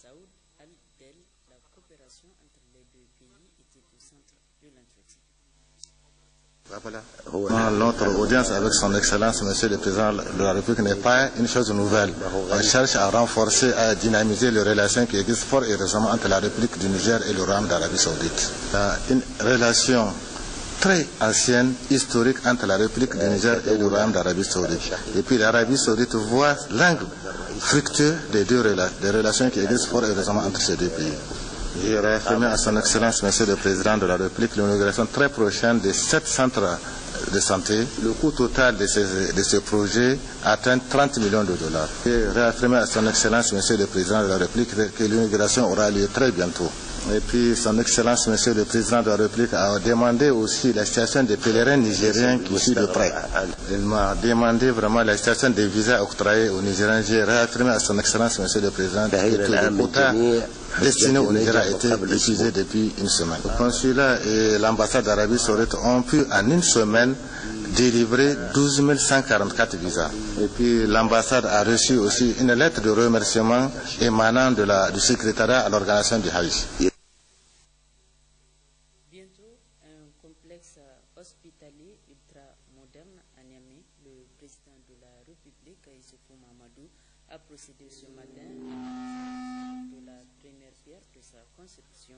Saoud Al-Del, la coopération entre les deux pays était au centre de l'entretien. Notre audience avec son Excellence, Monsieur le Président de la République, n'est pas une chose nouvelle. On cherche à renforcer, à dynamiser les relations qui existent fort heureusement entre la République du Niger et le Royaume d'Arabie Saoudite. Il y a une relation très ancienne, historique entre la République du Niger et le Royaume d'Arabie Saoudite. Et puis l'Arabie Saoudite voit l'angle fructueux des relations qui existent fort heureusement entre ces deux pays. J'ai réaffirmé à son Excellence, Monsieur le Président de la République, l'inauguration très prochaine de 7 centres de santé. Le coût total de ce projet atteint 30 millions de dollars. J'ai réaffirmé à son Excellence, Monsieur le Président de la République, que l'inauguration aura lieu très bientôt. Et puis, son Excellence, Monsieur le Président de la République, a demandé aussi la situation des pèlerins nigériens qui suivent de près. Il m'a demandé vraiment la situation des visas octroyés aux Nigériens. J'ai réaffirmé à son Excellence, Monsieur le Président, que le quota destiné au Niger a été épuisé depuis une semaine. Le consulat et l'ambassade d'Arabie Saoudite ont pu, en une semaine, délivrer 12 144 visas. Et puis l'ambassade a reçu aussi une lettre de remerciement émanant du secrétariat à l'organisation du Hajj. Hospitalier ultra-moderne à Niamey, le président de la République, Issoufou Mahamadou, a procédé ce matin de la première pierre de sa construction,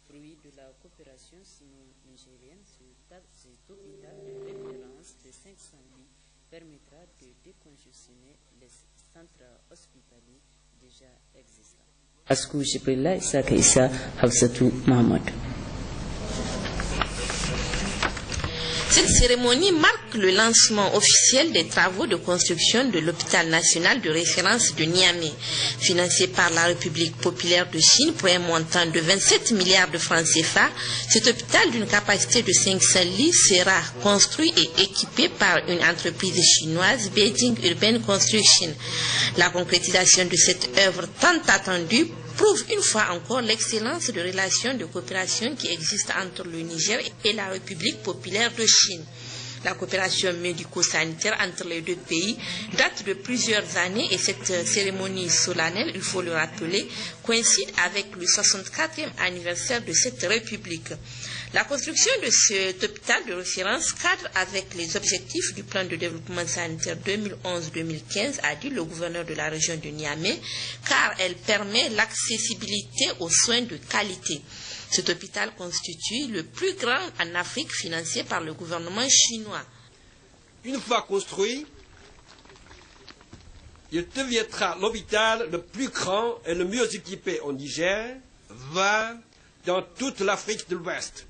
fruit de la coopération sino-nigérienne. Cet hôpital de référence de 500 lits permettra de décongestionner les centres hospitaliers déjà existants. Askou Jibrilla, Isaka Issa, Hafsatou Mahamadou. Cette cérémonie marque le lancement officiel des travaux de construction de l'hôpital national de référence de Niamey, financé par la République populaire de Chine pour un montant de 27 milliards de francs CFA. Cet hôpital d'une capacité de 500 lits sera construit et équipé par une entreprise chinoise, Beijing Urban Construction. La concrétisation de cette œuvre tant attendue prouve une fois encore l'excellence de relations de coopération qui existent entre le Niger et la République populaire de Chine. La coopération médico-sanitaire entre les deux pays date de plusieurs années et cette cérémonie solennelle, il faut le rappeler, coïncide avec le 64e anniversaire de cette République. La construction de cet hôpital de référence cadre avec les objectifs du plan de développement sanitaire 2011-2015, a dit le gouverneur de la région de Niamey, car elle permet l'accessibilité aux soins de qualité. Cet hôpital constitue le plus grand en Afrique, financé par le gouvernement chinois. Une fois construit, il deviendra l'hôpital le plus grand et le mieux équipé au Niger, voire dans toute l'Afrique de l'Ouest,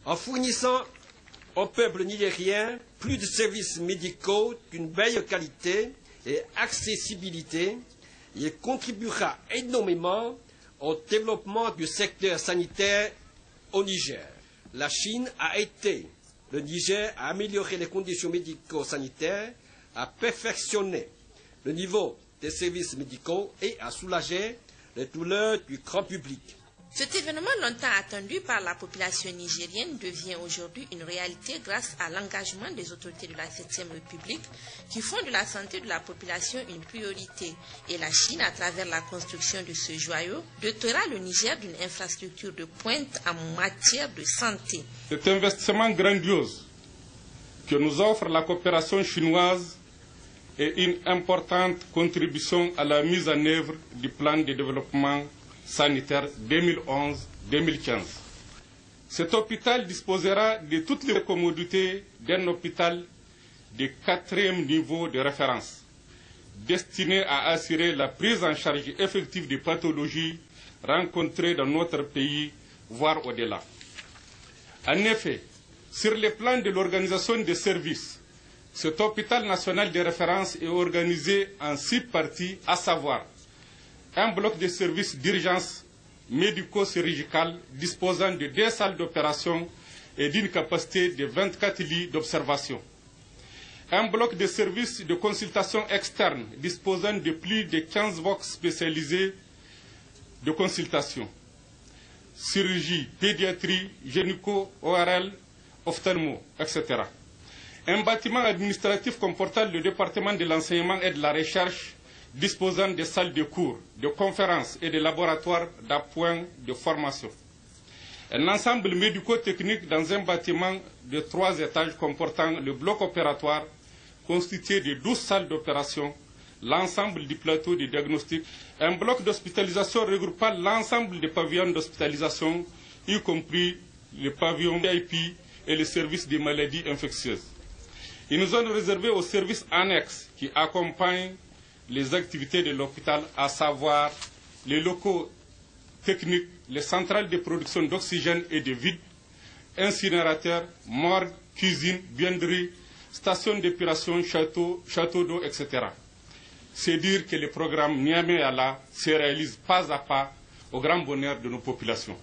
en fournissant au peuple nigérien plus de services médicaux d'une meilleure qualité et accessibilité. Il contribuera énormément au développement du secteur sanitaire au Niger. La Chine a aidé le Niger à améliorer les conditions médico-sanitaires, à perfectionner le niveau des services médicaux et à soulager les douleurs du grand public. Cet événement longtemps attendu par la population nigérienne devient aujourd'hui une réalité grâce à l'engagement des autorités de la 7e République qui font de la santé de la population une priorité. Et la Chine, à travers la construction de ce joyau, dotera le Niger d'une infrastructure de pointe en matière de santé. Cet investissement grandiose que nous offre la coopération chinoise est une importante contribution à la mise en œuvre du plan de développement sanitaire 2011-2015. Cet hôpital disposera de toutes les commodités d'un hôpital de 4e niveau de référence, destiné à assurer la prise en charge effective des pathologies rencontrées dans notre pays, voire au-delà. En effet, sur le plan de l'organisation des services, cet hôpital national de référence est organisé en 6 parties, à savoir un bloc de services d'urgence médico-chirurgicale disposant de 2 salles d'opération et d'une capacité de 24 lits d'observation. Un bloc de services de consultation externe disposant de plus de 15 box spécialisés de consultation. Chirurgie, pédiatrie, gynéco, ORL, ophtalmo, etc. Un bâtiment administratif comportant le département de l'enseignement et de la recherche disposant de salles de cours, de conférences et de laboratoires d'appoint de formation. Un ensemble médico-technique dans un bâtiment de 3 étages comportant le bloc opératoire constitué de 12 salles d'opération, l'ensemble du plateau de diagnostic, un bloc d'hospitalisation regroupant l'ensemble des pavillons d'hospitalisation, y compris les pavillons VIP et les services des maladies infectieuses. Une zone réservée aux services annexes qui accompagnent les activités de l'hôpital, à savoir les locaux techniques, les centrales de production d'oxygène et de vide, incinérateurs, morgues, cuisine, buanderie, stations d'épuration, châteaux d'eau, etc. C'est dire que le programme Niamey-Ala se réalise pas à pas au grand bonheur de nos populations.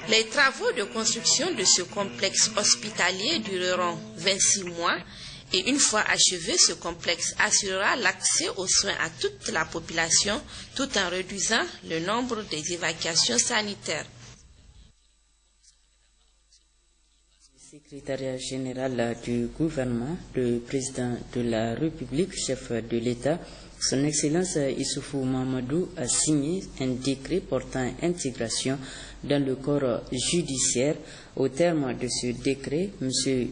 Les travaux de construction de ce complexe hospitalier dureront 26 mois et une fois achevé, ce complexe assurera l'accès aux soins à toute la population tout en réduisant le nombre des évacuations sanitaires. Secrétariat général du gouvernement, le président de la République, chef de l'État, son Excellence Issoufou Mahamadou a signé un décret portant intégration dans le corps judiciaire. Au terme de ce décret, M.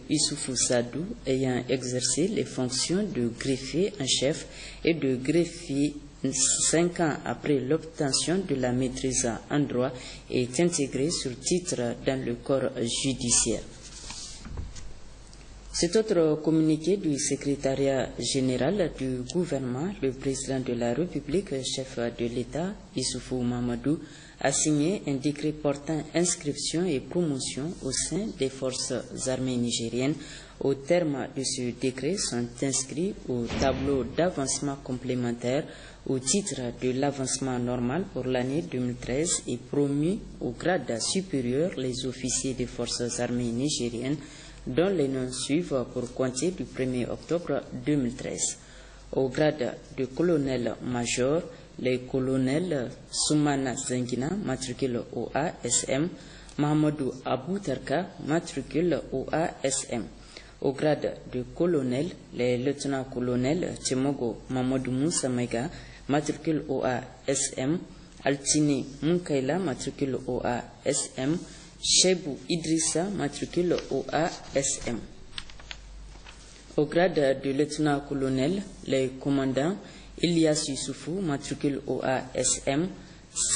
Issoufou Sadou, ayant exercé les fonctions de greffier en chef et de greffier 5 ans après l'obtention de la maîtrise en droit, est intégré sur titre dans le corps judiciaire. Cet autre communiqué du secrétariat général du gouvernement, le président de la République, chef de l'État, Issoufou Mahamadou, a signé un décret portant inscription et promotion au sein des forces armées nigériennes. Au terme de ce décret sont inscrits au tableau d'avancement complémentaire au titre de l'avancement normal pour l'année 2013 et promus au grade supérieur les officiers des forces armées nigériennes dont les noms suivent pour compter du 1er octobre 2013. Au grade de colonel-major, les colonels Soumana Zengina, matricule OASM, Mahamadou Abou Tarka, matricule OASM. Au grade de colonel, les lieutenants-colonels Tchemogo Mamadou Moussa Mega, matricule OASM, Altini Munkaila, matricule OASM, Chebou Idrissa, matricule OASM. Au grade de lieutenant-colonel, les commandants Ilyas Youssoufou, matricule OASM,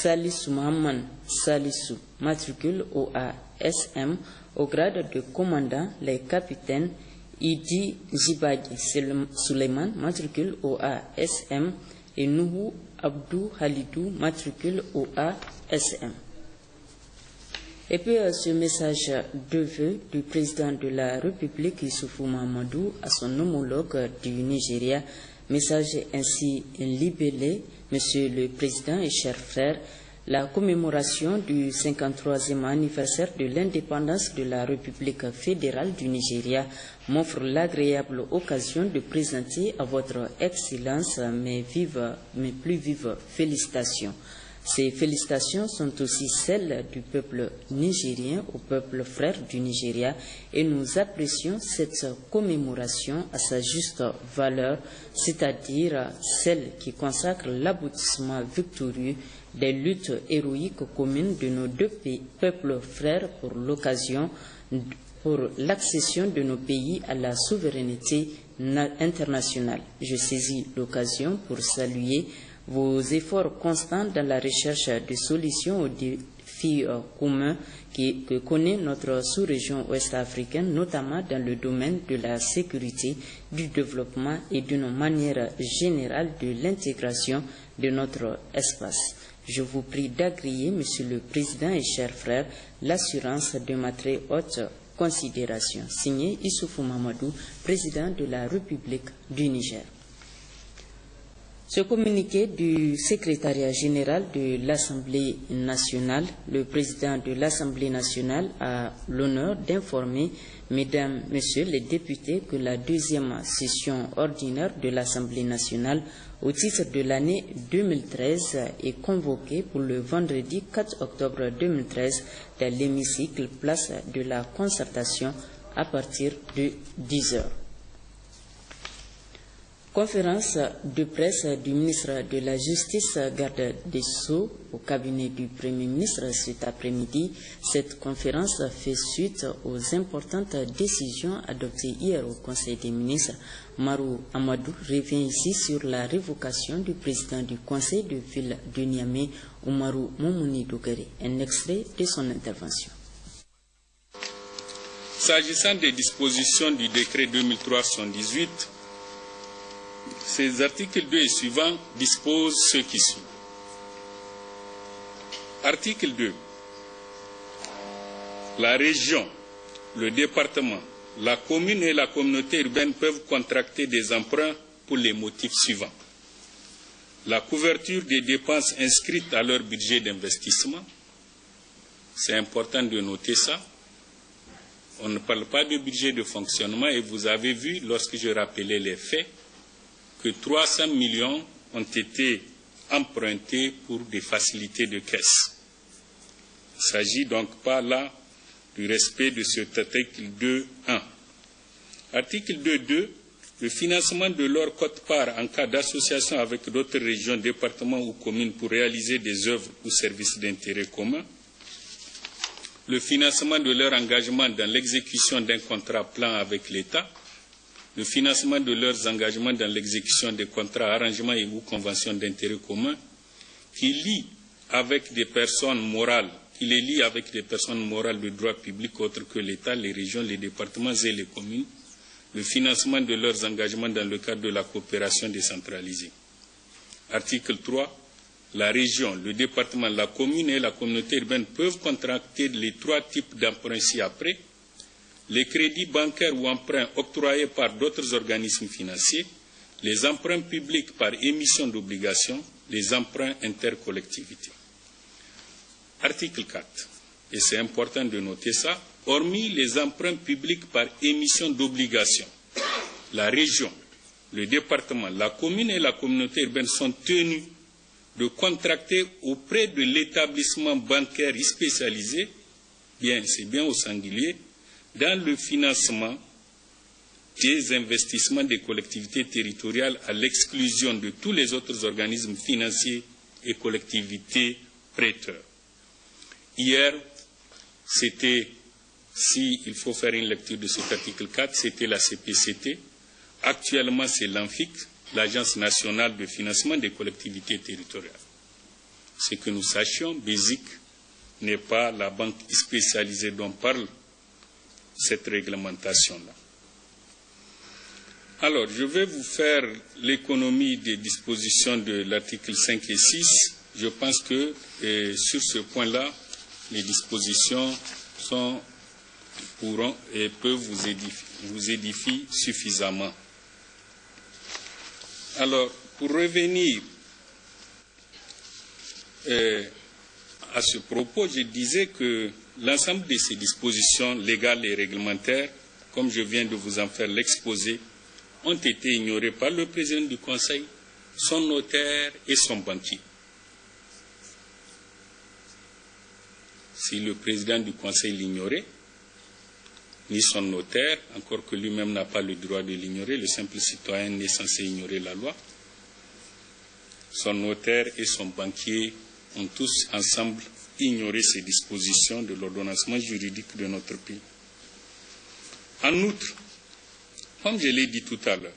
Salissou Mohamed Salissou, matricule OASM. Au grade de commandant, les capitaines Idi Jibagi Suleiman, matricule OASM, et Nouhou Abdou Halidou, matricule OASM. Et puis ce message de vœux du président de la République, Issoufou Mahamadou, à son homologue du Nigeria, message ainsi libellé, Monsieur le Président et chers frères, la commémoration du 53e anniversaire de l'indépendance de la République fédérale du Nigeria m'offre l'agréable occasion de présenter à votre Excellence mes plus vives félicitations. Ces félicitations sont aussi celles du peuple nigérien au peuple frère du Nigeria et nous apprécions cette commémoration à sa juste valeur, c'est-à-dire celle qui consacre l'aboutissement victorieux des luttes héroïques communes de nos deux peuples frères pour l'accession de nos pays à la souveraineté internationale. Je saisis l'occasion pour saluer vos efforts constants dans la recherche de solutions aux défis communs que connaît notre sous-région ouest-africaine, notamment dans le domaine de la sécurité, du développement et d'une manière générale de l'intégration de notre espace. Je vous prie d'agréer, Monsieur le Président et chers frères, l'assurance de ma très haute considération. Signé Issoufou Mahamadou, Président de la République du Niger. Ce communiqué du secrétariat général de l'Assemblée nationale, le président de l'Assemblée nationale a l'honneur d'informer, mesdames, messieurs les députés, que la deuxième session ordinaire de l'Assemblée nationale au titre de l'année 2013 est convoquée pour le vendredi 4 octobre 2013 dans l'hémicycle place de la Concertation à partir de 10 heures. Conférence de presse du ministre de la Justice, garde des Sceaux, au cabinet du Premier ministre cet après-midi. Cette conférence fait suite aux importantes décisions adoptées hier au Conseil des ministres. Marou Amadou revient ici sur la révocation du président du Conseil de ville de Niamey, Oumarou Moumouni Dougari. Un extrait de son intervention. S'agissant des dispositions du décret 2003-118, ces articles 2 et suivants disposent ce qui suit. Article 2. La région, le département, la commune et la communauté urbaine peuvent contracter des emprunts pour les motifs suivants. La couverture des dépenses inscrites à leur budget d'investissement. C'est important de noter ça. On ne parle pas de budget de fonctionnement et vous avez vu, lorsque je rappelais les faits, que 300 millions ont été empruntés pour des facilités de caisse. Il ne s'agit donc pas là du respect de cet article 2.1. Article 2.2, le financement de leur quote-part en cas d'association avec d'autres régions, départements ou communes pour réaliser des œuvres ou services d'intérêt commun. Le financement de leur engagement dans l'exécution d'un contrat plan avec l'État. Le financement de leurs engagements dans l'exécution des contrats, arrangements et ou conventions d'intérêt commun qui les lient avec des personnes morales de droit public autres que l'État, les régions, les départements et les communes. Le financement de leurs engagements dans le cadre de la coopération décentralisée. Article 3. La région, le département, la commune et la communauté urbaine peuvent contracter les 3 types d'emprunts ci-après. Les crédits bancaires ou emprunts octroyés par d'autres organismes financiers, les emprunts publics par émission d'obligations, les emprunts intercollectivités. Article 4, et c'est important de noter ça, hormis les emprunts publics par émission d'obligations, la région, le département, la commune et la communauté urbaine sont tenus de contracter auprès de l'établissement bancaire spécialisé, c'est bien au singulier, dans le financement des investissements des collectivités territoriales à l'exclusion de tous les autres organismes financiers et collectivités prêteurs. Hier, c'était, s'il faut faire une lecture de cet article 4, c'était la CPCT. Actuellement, c'est l'ANFIC, l'Agence nationale de financement des collectivités territoriales. Ce que nous sachions, BESIC n'est pas la banque spécialisée dont parle cette réglementation-là. Alors, je vais vous faire l'économie des dispositions de l'article 5 et 6. Je pense que sur ce point-là, les dispositions pourront et peuvent vous édifier suffisamment. Alors, pour revenir à ce propos, je disais que l'ensemble de ces dispositions légales et réglementaires, comme je viens de vous en faire l'exposé, ont été ignorées par le président du Conseil, son notaire et son banquier. Si le président du Conseil l'ignorait, ni son notaire, encore que lui-même n'a pas le droit de l'ignorer, le simple citoyen n'est censé ignorer la loi, son notaire et son banquier ont tous ensemble ignoré ces dispositions de l'ordonnancement juridique de notre pays. En outre, comme je l'ai dit tout à l'heure,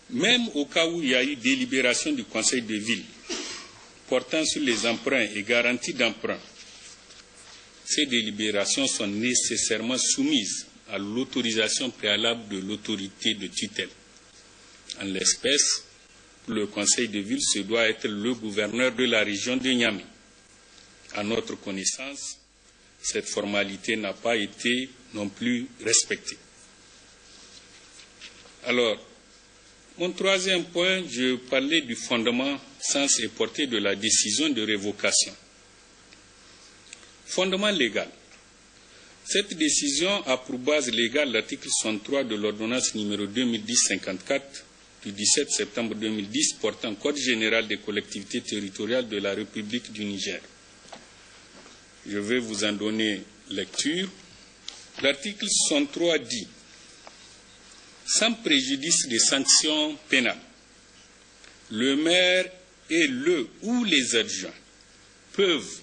même au cas où il y a eu délibération du Conseil de ville portant sur les emprunts et garanties d'emprunt, ces délibérations sont nécessairement soumises à l'autorisation préalable de l'autorité de tutelle. En l'espèce, le Conseil de ville, ce doit être le gouverneur de la région de Niamey. À notre connaissance, cette formalité n'a pas été non plus respectée. Alors, mon troisième point, je parlais du fondement, sens et portée de la décision de révocation. Fondement légal. Cette décision a pour base légale l'article 63 de l'ordonnance numéro 2010-54 du 17 septembre 2010 portant Code général des collectivités territoriales de la République du Niger. Je vais vous en donner lecture. L'article 63 dit sans préjudice des sanctions pénales. Le maire et le ou les adjoints peuvent,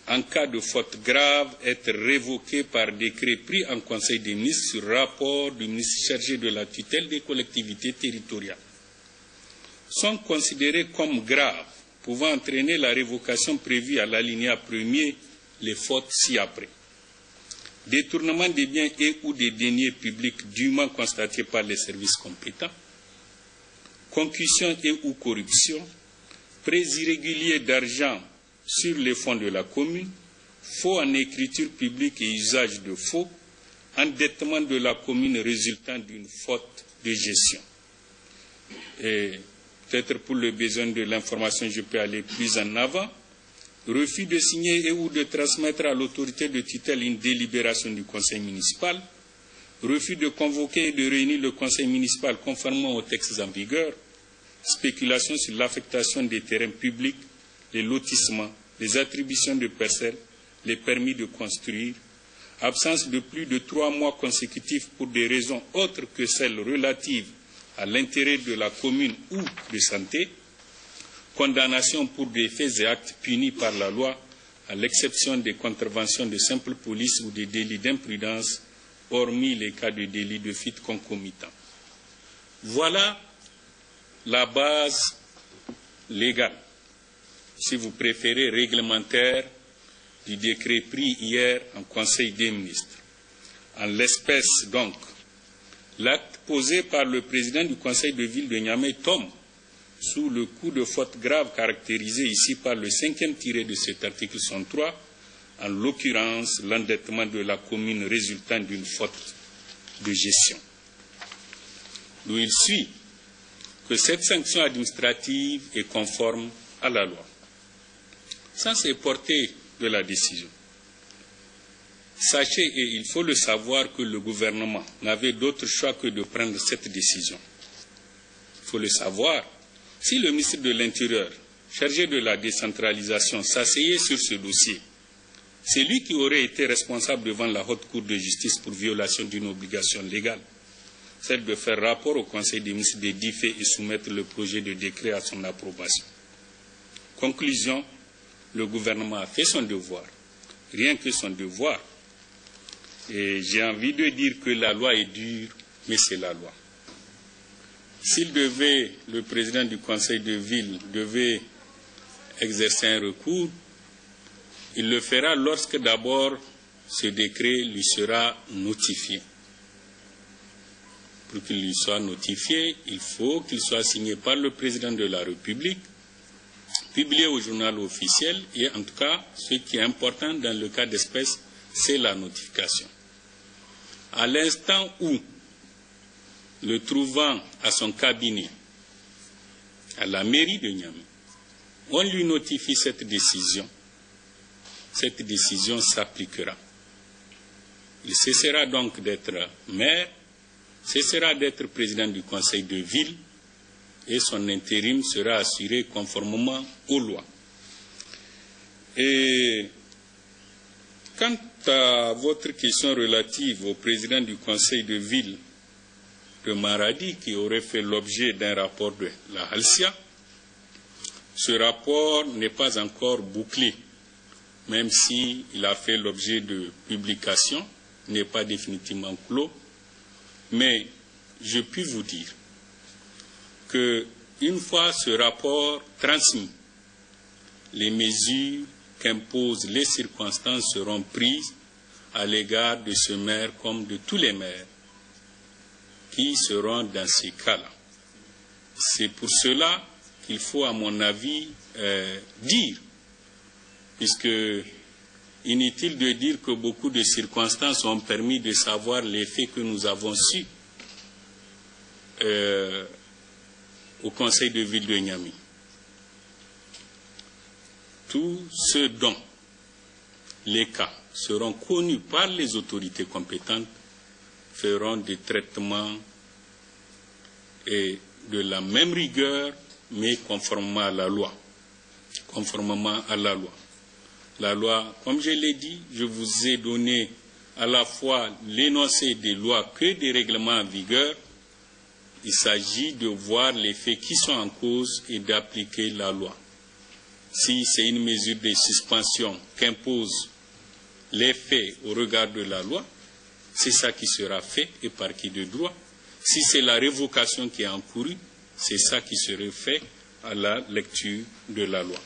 en cas de faute grave, être révoqués par décret pris en Conseil des ministres sur rapport du ministre chargé de la tutelle des collectivités territoriales. Sont considérés comme graves, pouvant entraîner la révocation prévue à l'alinéa 1er, les fautes ci-après. Détournement des biens et ou des deniers publics dûment constatés par les services compétents, concussion et ou corruption, prêts irréguliers d'argent sur les fonds de la commune, faux en écriture publique et usage de faux, endettement de la commune résultant d'une faute de gestion. Et peut-être pour le besoin de l'information, je peux aller plus en avant. Refus de signer et ou de transmettre à l'autorité de tutelle une délibération du conseil municipal. Refus de convoquer et de réunir le conseil municipal conformément aux textes en vigueur. Spéculation sur l'affectation des terrains publics, les lotissements, les attributions de parcelles, les permis de construire. Absence de plus de 3 mois consécutifs pour des raisons autres que celles relatives à l'intérêt de la commune ou de santé, condamnation pour des faits et actes punis par la loi, à l'exception des contraventions de simple police ou des délits d'imprudence, hormis les cas de délits de fuite concomitant. Voilà la base légale, si vous préférez réglementaire, du décret pris hier en Conseil des ministres. En l'espèce donc, l'acte posé par le président du Conseil de ville de Niamey tombe sous le coup de faute grave caractérisé ici par le 5e tiré de cet article 103, en l'occurrence l'endettement de la commune résultant d'une faute de gestion. D'où il suit que cette sanction administrative est conforme à la loi. Ça, c'est portée de la décision. Sachez, et il faut le savoir, que le gouvernement n'avait d'autre choix que de prendre cette décision. Il faut le savoir. Si le ministre de l'Intérieur, chargé de la décentralisation, s'asseyait sur ce dossier, c'est lui qui aurait été responsable devant la Haute Cour de justice pour violation d'une obligation légale, celle de faire rapport au Conseil des ministres des 10 faits et soumettre le projet de décret à son approbation. Conclusion, le gouvernement a fait son devoir, rien que son devoir. Et j'ai envie de dire que la loi est dure, mais c'est la loi. S'il devait, le président du conseil de ville devait exercer un recours, il le fera lorsque d'abord ce décret lui sera notifié. Pour qu'il lui soit notifié, il faut qu'il soit signé par le président de la République, publié au journal officiel, et en tout cas, ce qui est important dans le cas d'espèce, c'est la notification. À l'instant où, le trouvant à son cabinet, à la mairie de Niamey, on lui notifie cette décision s'appliquera. Il cessera donc d'être maire, cessera d'être président du conseil de ville, et son intérim sera assuré conformément aux lois. Et quant à votre question relative au président du conseil de ville de Maradi, qui aurait fait l'objet d'un rapport de la Halcia, ce rapport n'est pas encore bouclé, même s'il a fait l'objet de publication, n'est pas définitivement clos, mais je puis vous dire qu'une fois ce rapport transmis, les mesures qu'imposent les circonstances seront prises à l'égard de ce maire comme de tous les maires qui seront dans ces cas-là. C'est pour cela qu'il faut, à mon avis, dire, puisque inutile de dire que beaucoup de circonstances ont permis de savoir les faits que nous avons su au Conseil de ville de Niamey. Tous ceux dont les cas seront connus par les autorités compétentes feront des traitements et de la même rigueur, mais conformément à la loi. Conformément à la loi. La loi, comme je l'ai dit, je vous ai donné à la fois l'énoncé des lois que des règlements en vigueur, Il s'agit de voir les faits qui sont en cause et d'appliquer la loi. Si c'est une mesure de suspension qu'imposent les faits au regard de la loi, c'est ça qui sera fait et par qui de droit. Si c'est la révocation qui est encourue, c'est ça qui serait fait à la lecture de la loi.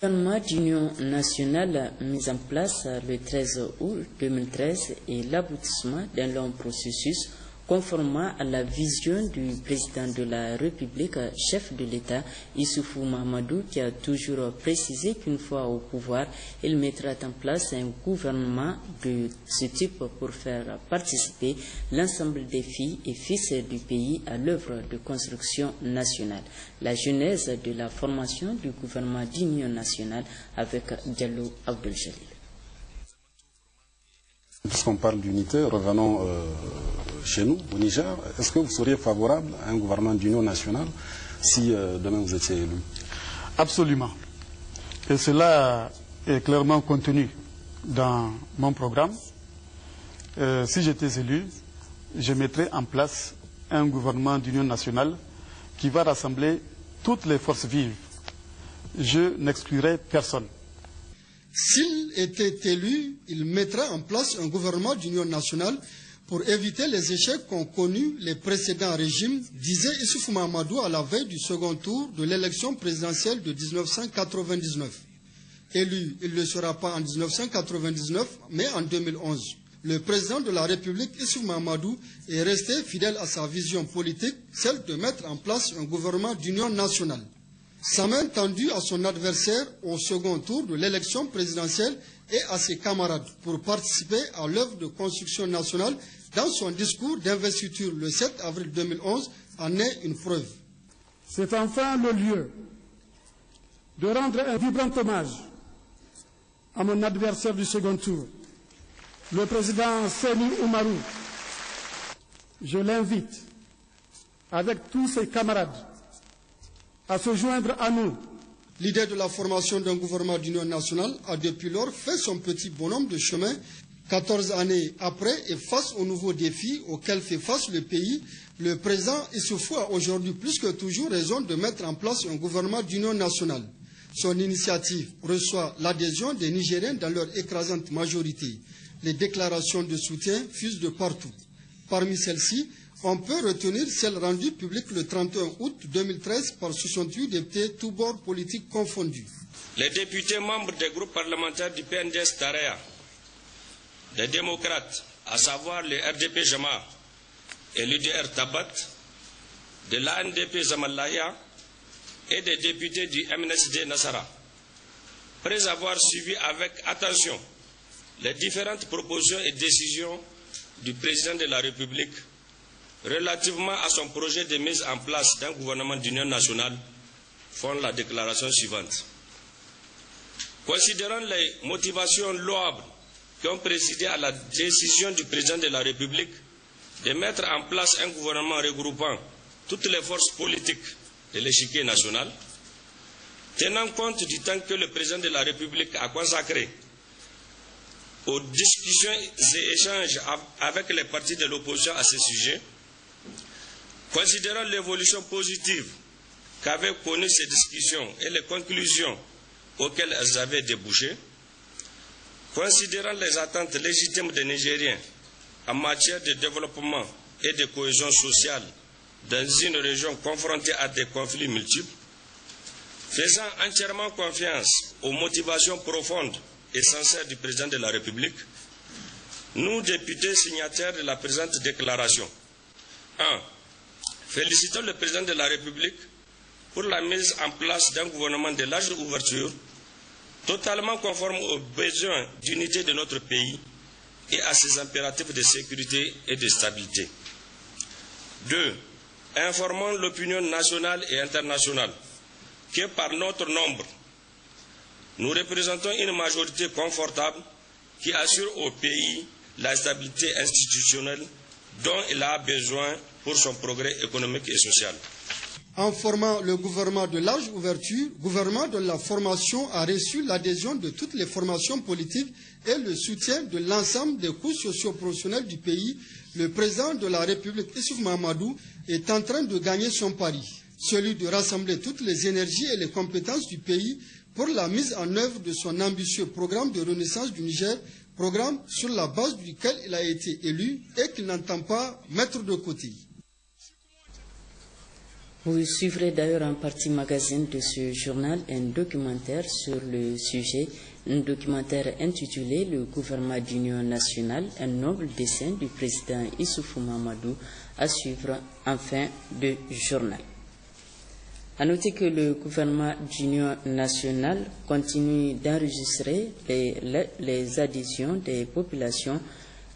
Le gouvernement d'union nationale mis en place le 13 août 2013 est l'aboutissement d'un long processus conformément à la vision du président de la République, chef de l'État, Issoufou Mahamadou, qui a toujours précisé qu'une fois au pouvoir, il mettra en place un gouvernement de ce type pour faire participer l'ensemble des filles et fils du pays à l'œuvre de construction nationale. La genèse de la formation du gouvernement d'union nationale avec Diallo Abdel Jalil. Puisqu'on parle d'unité, revenons chez nous, au Niger. Est-ce que vous seriez favorable à un gouvernement d'union nationale si demain vous étiez élu? Absolument. Et cela est clairement contenu dans mon programme. Si j'étais élu, je mettrais en place un gouvernement d'union nationale qui va rassembler toutes les forces vives. Je n'exclurai personne. S'il était élu, il mettrait en place un gouvernement d'union nationale pour éviter les échecs qu'ont connus les précédents régimes, disait Issoufou Mahamadou à la veille du second tour de l'élection présidentielle de 1999. Élu, il ne sera pas en 1999, mais en 2011. Le président de la République, Issoufou Mahamadou, est resté fidèle à sa vision politique, celle de mettre en place un gouvernement d'union nationale. Sa main tendue à son adversaire au second tour de l'élection présidentielle et à ses camarades pour participer à l'œuvre de construction nationale dans son discours d'investiture le 7 avril 2011 en est une preuve. C'est enfin le lieu de rendre un vibrant hommage à mon adversaire du second tour, le président Séni Oumarou. Je l'invite, avec tous ses camarades, à se joindre à nous. L'idée de la formation d'un gouvernement d'union nationale a depuis lors fait son petit bonhomme de chemin. 14 années après, et face aux nouveaux défis auxquels fait face le pays, le président Issoufou a aujourd'hui plus que toujours raison de mettre en place un gouvernement d'union nationale. Son initiative reçoit l'adhésion des Nigériens dans leur écrasante majorité. Les déclarations de soutien fusent de partout. Parmi celles-ci, on peut retenir celle rendue publique le 31 août 2013 par 68 députés, tous bords politiques confondus. Les députés membres des groupes parlementaires du PNDS Tareya, des démocrates, à savoir le RDP Jama et l'UDR Tabat, de l'ANDP Zamalaya et des députés du MNSD Nassara, après avoir suivi avec attention les différentes propositions et décisions du président de la République relativement à son projet de mise en place d'un gouvernement d'union nationale, font la déclaration suivante. Considérant les motivations louables qui ont présidé à la décision du président de la République de mettre en place un gouvernement regroupant toutes les forces politiques de l'échiquier national, tenant compte du temps que le président de la République a consacré aux discussions et échanges avec les partis de l'opposition à ce sujet, considérant l'évolution positive qu'avaient connues ces discussions et les conclusions auxquelles elles avaient débouché, considérant les attentes légitimes des Nigériens en matière de développement et de cohésion sociale dans une région confrontée à des conflits multiples, faisant entièrement confiance aux motivations profondes et sincères du président de la République, nous, députés signataires de la présente déclaration, 1. Félicitons le président de la République pour la mise en place d'un gouvernement de large ouverture, totalement conforme aux besoins d'unité de notre pays et à ses impératifs de sécurité et de stabilité. 2. Informons l'opinion nationale et internationale que par notre nombre, nous représentons une majorité confortable qui assure au pays la stabilité institutionnelle dont il a besoin pour son progrès économique et social. en formant le gouvernement de large ouverture, gouvernement dont la formation a reçu l'adhésion de toutes les formations politiques et le soutien de l'ensemble des couches socio-professionnelles du pays, le président de la République, Issoufou Mahamadou, est en train de gagner son pari, celui de rassembler toutes les énergies et les compétences du pays pour la mise en œuvre de son ambitieux programme de renaissance du Niger, programme sur la base duquel il a été élu et qu'il n'entend pas mettre de côté. Vous suivrez d'ailleurs en partie magazine de ce journal un documentaire sur le sujet, un documentaire intitulé « Le gouvernement d'union nationale, un noble dessein du président Issoufou Mahamadou » à suivre en fin de journal. À noter que le gouvernement d'union nationale continue d'enregistrer les adhésions des populations.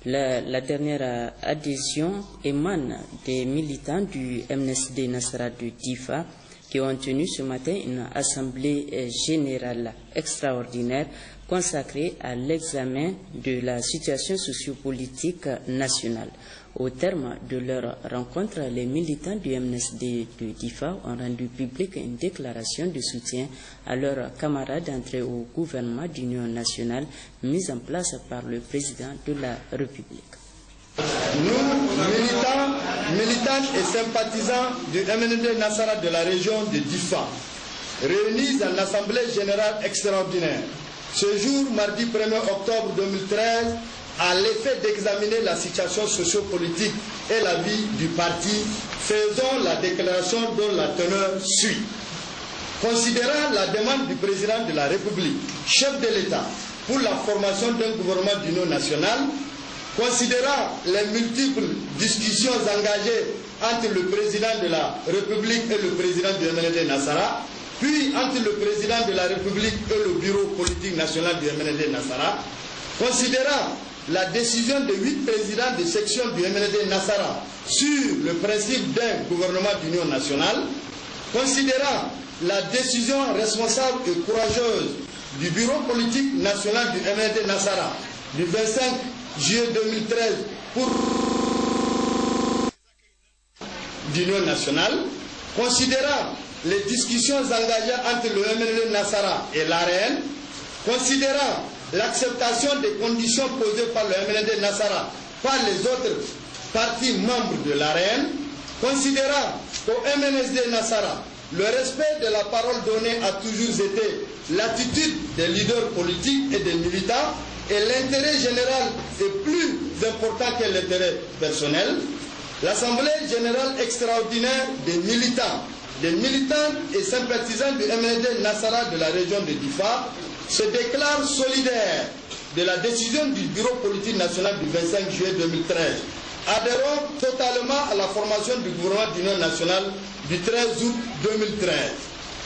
La dernière adhésion émane des militants du MNSD Nasara de Difa qui ont tenu ce matin une assemblée générale extraordinaire consacrée à l'examen de la situation sociopolitique nationale. Au terme de leur rencontre, les militants du MNSD de Difa ont rendu publique une déclaration de soutien à leurs camarades entrés au gouvernement d'union nationale mise en place par le président de la République. Nous, militants et sympathisants du MNSD Nasara de la région de Difa, réunis en assemblée générale extraordinaire, ce jour, mardi 1er octobre 2013, à l'effet d'examiner la situation sociopolitique et la vie du parti, faisons la déclaration dont la teneur suit. Considérant la demande du président de la République, chef de l'État, pour la formation d'un gouvernement d'union nationale, considérant les multiples discussions engagées entre le président de la République et le président du MNSD Nasara, puis entre le président de la République et le bureau politique national du MNSD Nasara, considérant la décision de 8 présidents de section du MNSD Nasara sur le principe d'un gouvernement d'union nationale, considérant la décision responsable et courageuse du bureau politique national du MNSD Nasara du 25 juillet 2013 pour d'union nationale, considérant les discussions engagées entre le MNSD Nasara et l'ARN, considérant l'acceptation des conditions posées par le MNSD Nasara par les autres partis membres de l'ARN, considérant qu'au MNSD Nasara, le respect de la parole donnée a toujours été l'attitude des leaders politiques et des militants, et l'intérêt général est plus important que l'intérêt personnel, l'Assemblée générale extraordinaire des militants et sympathisants du MNSD Nasara de la région de Difa se déclare solidaire de la décision du bureau politique national du 25 juillet 2013. Adhérons totalement à la formation du gouvernement d'union nationale du 13 août 2013.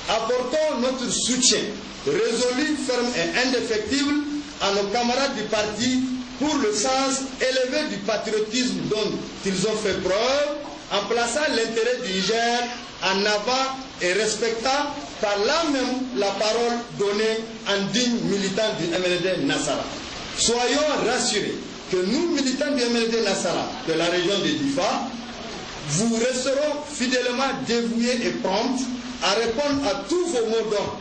Apportons notre soutien résolu, ferme et indéfectible à nos camarades du parti pour le sens élevé du patriotisme dont ils ont fait preuve en plaçant l'intérêt du Niger en avant et respectant par là même la parole donnée en digne militant du MNSD Nasara. Soyons rassurés que nous, militants du MNSD Nasara de la région de Difa, vous resterons fidèlement dévoués et prompts à répondre à tous vos mots d'ordre,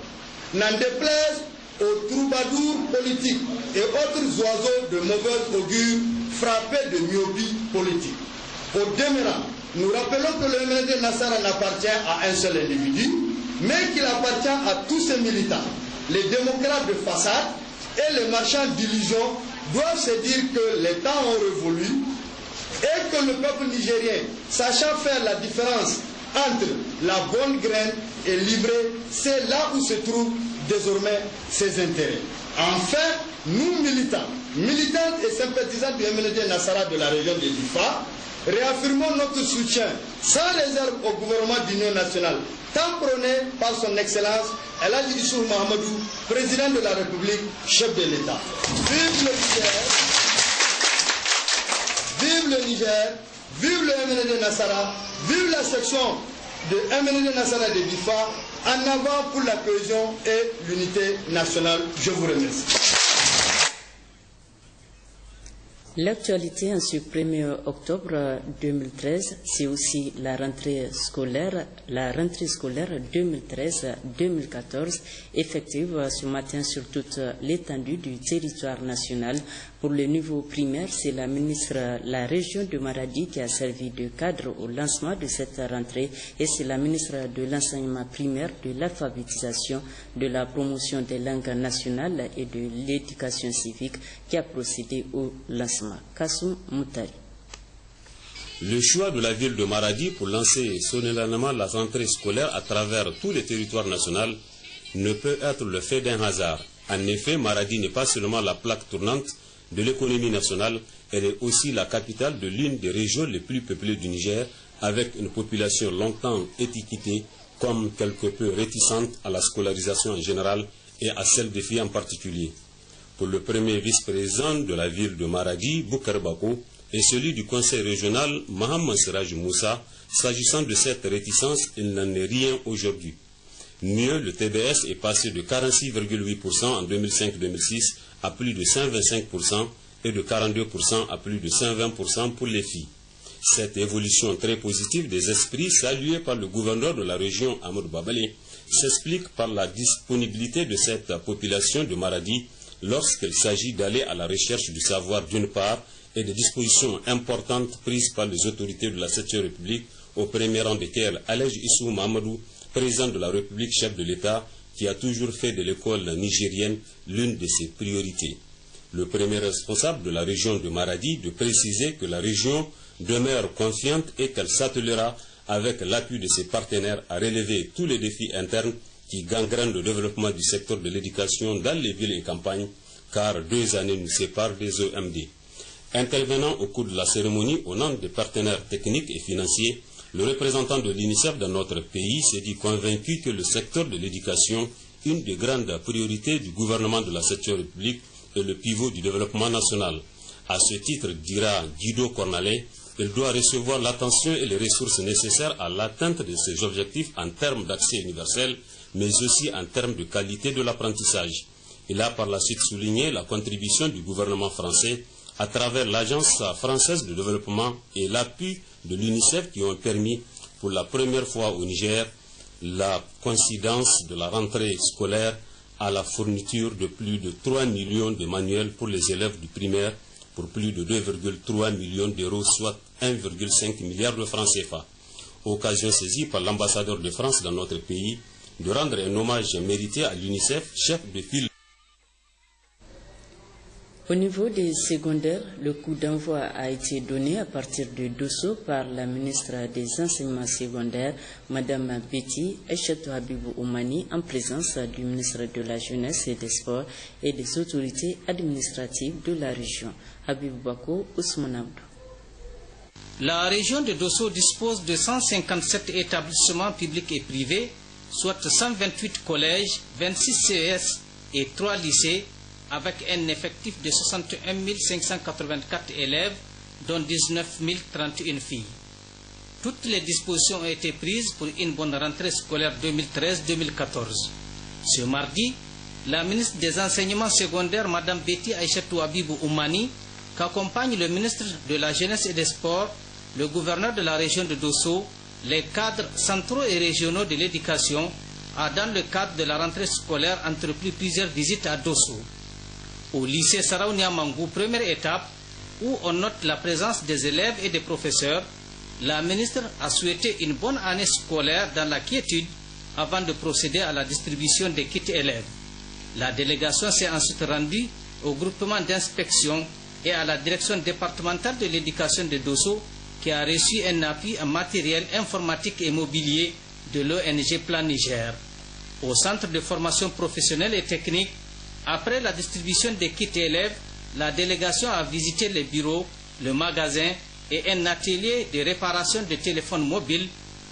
n'en déplaise aux troubadours politiques et autres oiseaux de mauvaise augure frappés de myopie politique. Au demeurant, nous rappelons que le MNSD Nasara n'appartient à un seul individu, mais qu'il appartient à tous ses militants. Les démocrates de façade et les marchands d'illusions doivent se dire que les temps ont révolu et que le peuple nigérien, sachant faire la différence entre la bonne graine et l'ivraie, c'est là où se trouvent désormais ses intérêts. Enfin, nous militantes et sympathisants du MNSD Nasara de la région de Difa, réaffirmons notre soutien sans réserve au gouvernement d'union nationale, tant prôné par son Excellence El Hadji Issoufou Mahamadou, président de la République, chef de l'État. Vive le Niger, vive le Niger, vive le MNSD Nasara, vive la section de MNSD Nasara de Difa, en avant pour la cohésion et l'unité nationale. Je vous remercie. L'actualité en ce 1er octobre 2013, c'est aussi la rentrée scolaire 2013-2014, effective ce matin sur toute l'étendue du territoire national. Pour le niveau primaire, c'est la région de Maradi qui a servi de cadre au lancement de cette rentrée et c'est la ministre de l'enseignement primaire, de l'alphabétisation, de la promotion des langues nationales et de l'éducation civique qui a procédé au lancement. Kassoum Moutari. Le choix de la ville de Maradi pour lancer solennellement la rentrée scolaire à travers tous les territoires nationaux ne peut être le fait d'un hasard. En effet, Maradi n'est pas seulement la plaque tournante de l'économie nationale, elle est aussi la capitale de l'une des régions les plus peuplées du Niger, avec une population longtemps étiquetée comme quelque peu réticente à la scolarisation en général et à celle des filles en particulier. Pour le premier vice-président de la ville de Maradi, Boukar Bako, et celui du conseil régional, Mohamed Siraj Moussa, s'agissant de cette réticence, il n'en est rien aujourd'hui. Mieux, le TBS est passé de 46,8% en 2005-2006 à plus de 125% et de 42% à plus de 120% pour les filles. Cette évolution très positive des esprits, saluée par le gouverneur de la région, Amadou Babale, s'explique par la disponibilité de cette population de Maradi lorsqu'il s'agit d'aller à la recherche du savoir d'une part et des dispositions importantes prises par les autorités de la 7e République, au premier rang desquelles Alej Issou Mahamadou, président de la République, chef de l'État, qui a toujours fait de l'école nigérienne l'une de ses priorités. Le premier responsable de la région de Maradi de préciser que la région demeure confiante et qu'elle s'attelera avec l'appui de ses partenaires à relever tous les défis internes qui gangrènent le développement du secteur de l'éducation dans les villes et campagnes, car 2 années nous séparent des OMD. Intervenant au cours de la cérémonie au nom des partenaires techniques et financiers, le représentant de l'UNICEF dans notre pays s'est dit convaincu que le secteur de l'éducation, une des grandes priorités du gouvernement de la 7e République, est le pivot du développement national. À ce titre, dira Guido Cornalais, il doit recevoir l'attention et les ressources nécessaires à l'atteinte de ses objectifs en termes d'accès universel, mais aussi en termes de qualité de l'apprentissage. Il a par la suite souligné la contribution du gouvernement français à travers l'Agence française de développement et l'appui de l'UNICEF qui ont permis pour la première fois au Niger la coïncidence de la rentrée scolaire à la fourniture de plus de 3 millions de manuels pour les élèves du primaire pour plus de 2,3 millions d'euros, soit 1,5 milliard de francs CFA. Occasion saisie par l'ambassadeur de France dans notre pays de rendre un hommage mérité à l'UNICEF, chef de file. Au niveau des secondaires, le coup d'envoi a été donné à partir de Dosso par la ministre des Enseignements secondaires, Mme Betty Aïchatou Habibou Oumani, en présence du ministre de la Jeunesse et des Sports et des autorités administratives de la région. Habibou Bako, Ousmane Abdou. La région de Dosso dispose de 157 établissements publics et privés, soit 128 collèges, 26 CES et 3 lycées, avec un effectif de 61 584 élèves, dont 19 031 filles. Toutes les dispositions ont été prises pour une bonne rentrée scolaire 2013-2014. Ce mardi, la ministre des Enseignements secondaires, Mme Betty Aïchatou Habibou Oumani, qu'accompagne le ministre de la Jeunesse et des Sports, le gouverneur de la région de Dosso, les cadres centraux et régionaux de l'éducation, a dans le cadre de la rentrée scolaire entrepris plusieurs visites à Dosso. Au lycée Saraounia Mangou, première étape, où on note la présence des élèves et des professeurs, la ministre a souhaité une bonne année scolaire dans la quiétude avant de procéder à la distribution des kits élèves. La délégation s'est ensuite rendue au groupement d'inspection et à la direction départementale de l'éducation de Dosso, qui a reçu un appui en matériel informatique et mobilier de l'ONG Plan Niger. Au centre de formation professionnelle et technique, après la distribution des kits élèves, la délégation a visité les bureaux, le magasin et un atelier de réparation de téléphones mobiles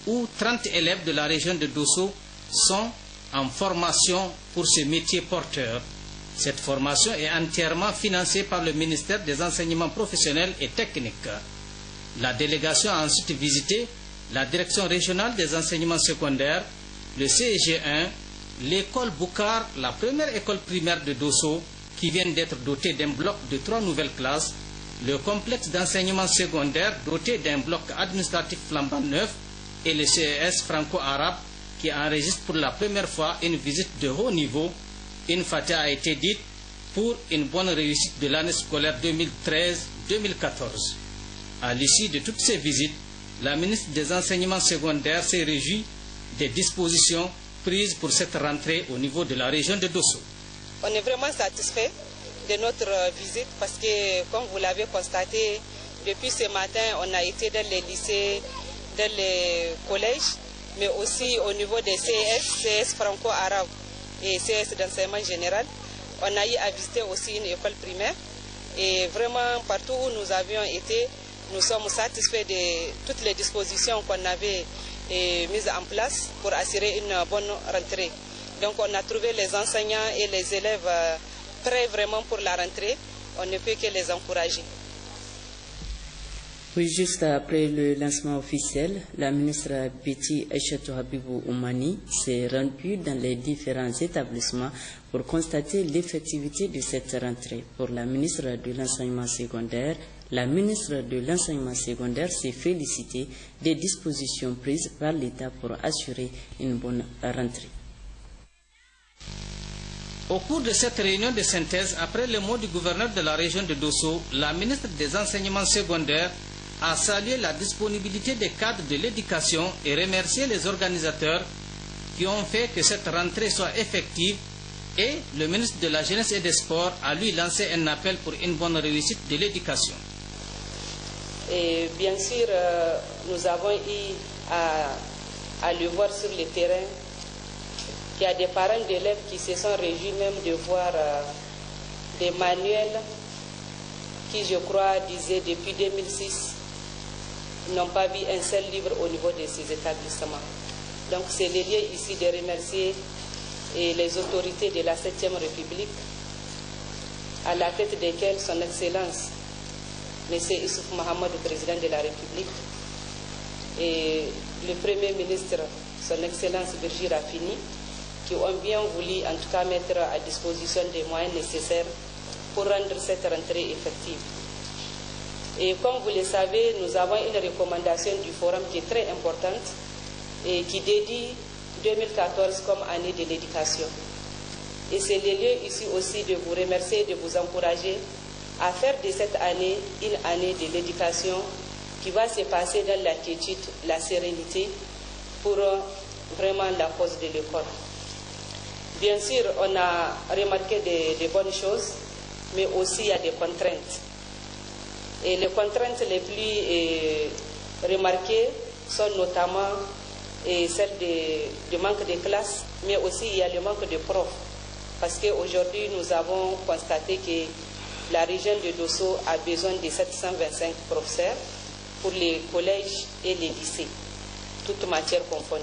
où 30 élèves de la région de Dosso sont en formation pour ce métier porteur. Cette formation est entièrement financée par le ministère des Enseignements professionnels et techniques. La délégation a ensuite visité la direction régionale des enseignements secondaires, le CEG1, l'école Boukar, la première école primaire de Dosso, qui vient d'être dotée d'un bloc de 3 nouvelles classes, le complexe d'enseignement secondaire doté d'un bloc administratif flambant neuf et le CES franco-arabe qui enregistre pour la première fois une visite de haut niveau. Une fatiha a été dite pour une bonne réussite de l'année scolaire 2013-2014. À l'issue de toutes ces visites, la ministre des Enseignements secondaires s'est réjouie des dispositions prises pour cette rentrée au niveau de la région de Dosso. On est vraiment satisfait de notre visite parce que, comme vous l'avez constaté, depuis ce matin, on a été dans les lycées, dans les collèges, mais aussi au niveau des CS franco-arabes et CS d'enseignement général. On a eu à visiter aussi une école primaire et vraiment partout où nous avions été, nous sommes satisfaits de toutes les dispositions qu'on avait mises en place pour assurer une bonne rentrée. Donc on a trouvé les enseignants et les élèves prêts vraiment pour la rentrée. On ne peut que les encourager. Oui, juste après le lancement officiel, la ministre Betty Aïchatou Habibou Oumani s'est rendue dans les différents établissements pour constater l'effectivité de cette rentrée. Pour la ministre de l'enseignement secondaire, s'est félicitée des dispositions prises par l'État pour assurer une bonne rentrée. Au cours de cette réunion de synthèse, après le mot du gouverneur de la région de Dosso, la ministre des Enseignements secondaires a salué la disponibilité des cadres de l'éducation et remercié les organisateurs qui ont fait que cette rentrée soit effective, et le ministre de la Jeunesse et des Sports a lui lancé un appel pour une bonne réussite de l'éducation. Et bien sûr, nous avons eu à le voir sur le terrain, qu'il y a des parents d'élèves qui se sont réjouis même de voir des manuels qui, je crois, disaient depuis 2006, n'ont pas vu un seul livre au niveau de ces établissements. Donc c'est le lieu ici de remercier les autorités de la 7e République, à la tête desquelles son Excellence, M. Issouf Mohamed, le président de la République, et le Premier ministre, son Excellence Birji Rafini, qui ont bien voulu en tout cas mettre à disposition des moyens nécessaires pour rendre cette rentrée effective. Et comme vous le savez, nous avons une recommandation du Forum qui est très importante et qui dédie 2014 comme année de l'éducation. Et c'est le lieu ici aussi de vous remercier et de vous encourager à faire de cette année une année de l'éducation qui va se passer dans la quiétude, la sérénité pour vraiment la cause de l'école. Bien sûr, on a remarqué des bonnes choses, mais aussi il y a des contraintes. Et les contraintes les plus remarquées sont notamment celles de manque de classes, mais aussi il y a le manque de profs. Parce qu'aujourd'hui, nous avons constaté que la région de Dosso a besoin de 725 professeurs pour les collèges et les lycées, toutes matières confondues.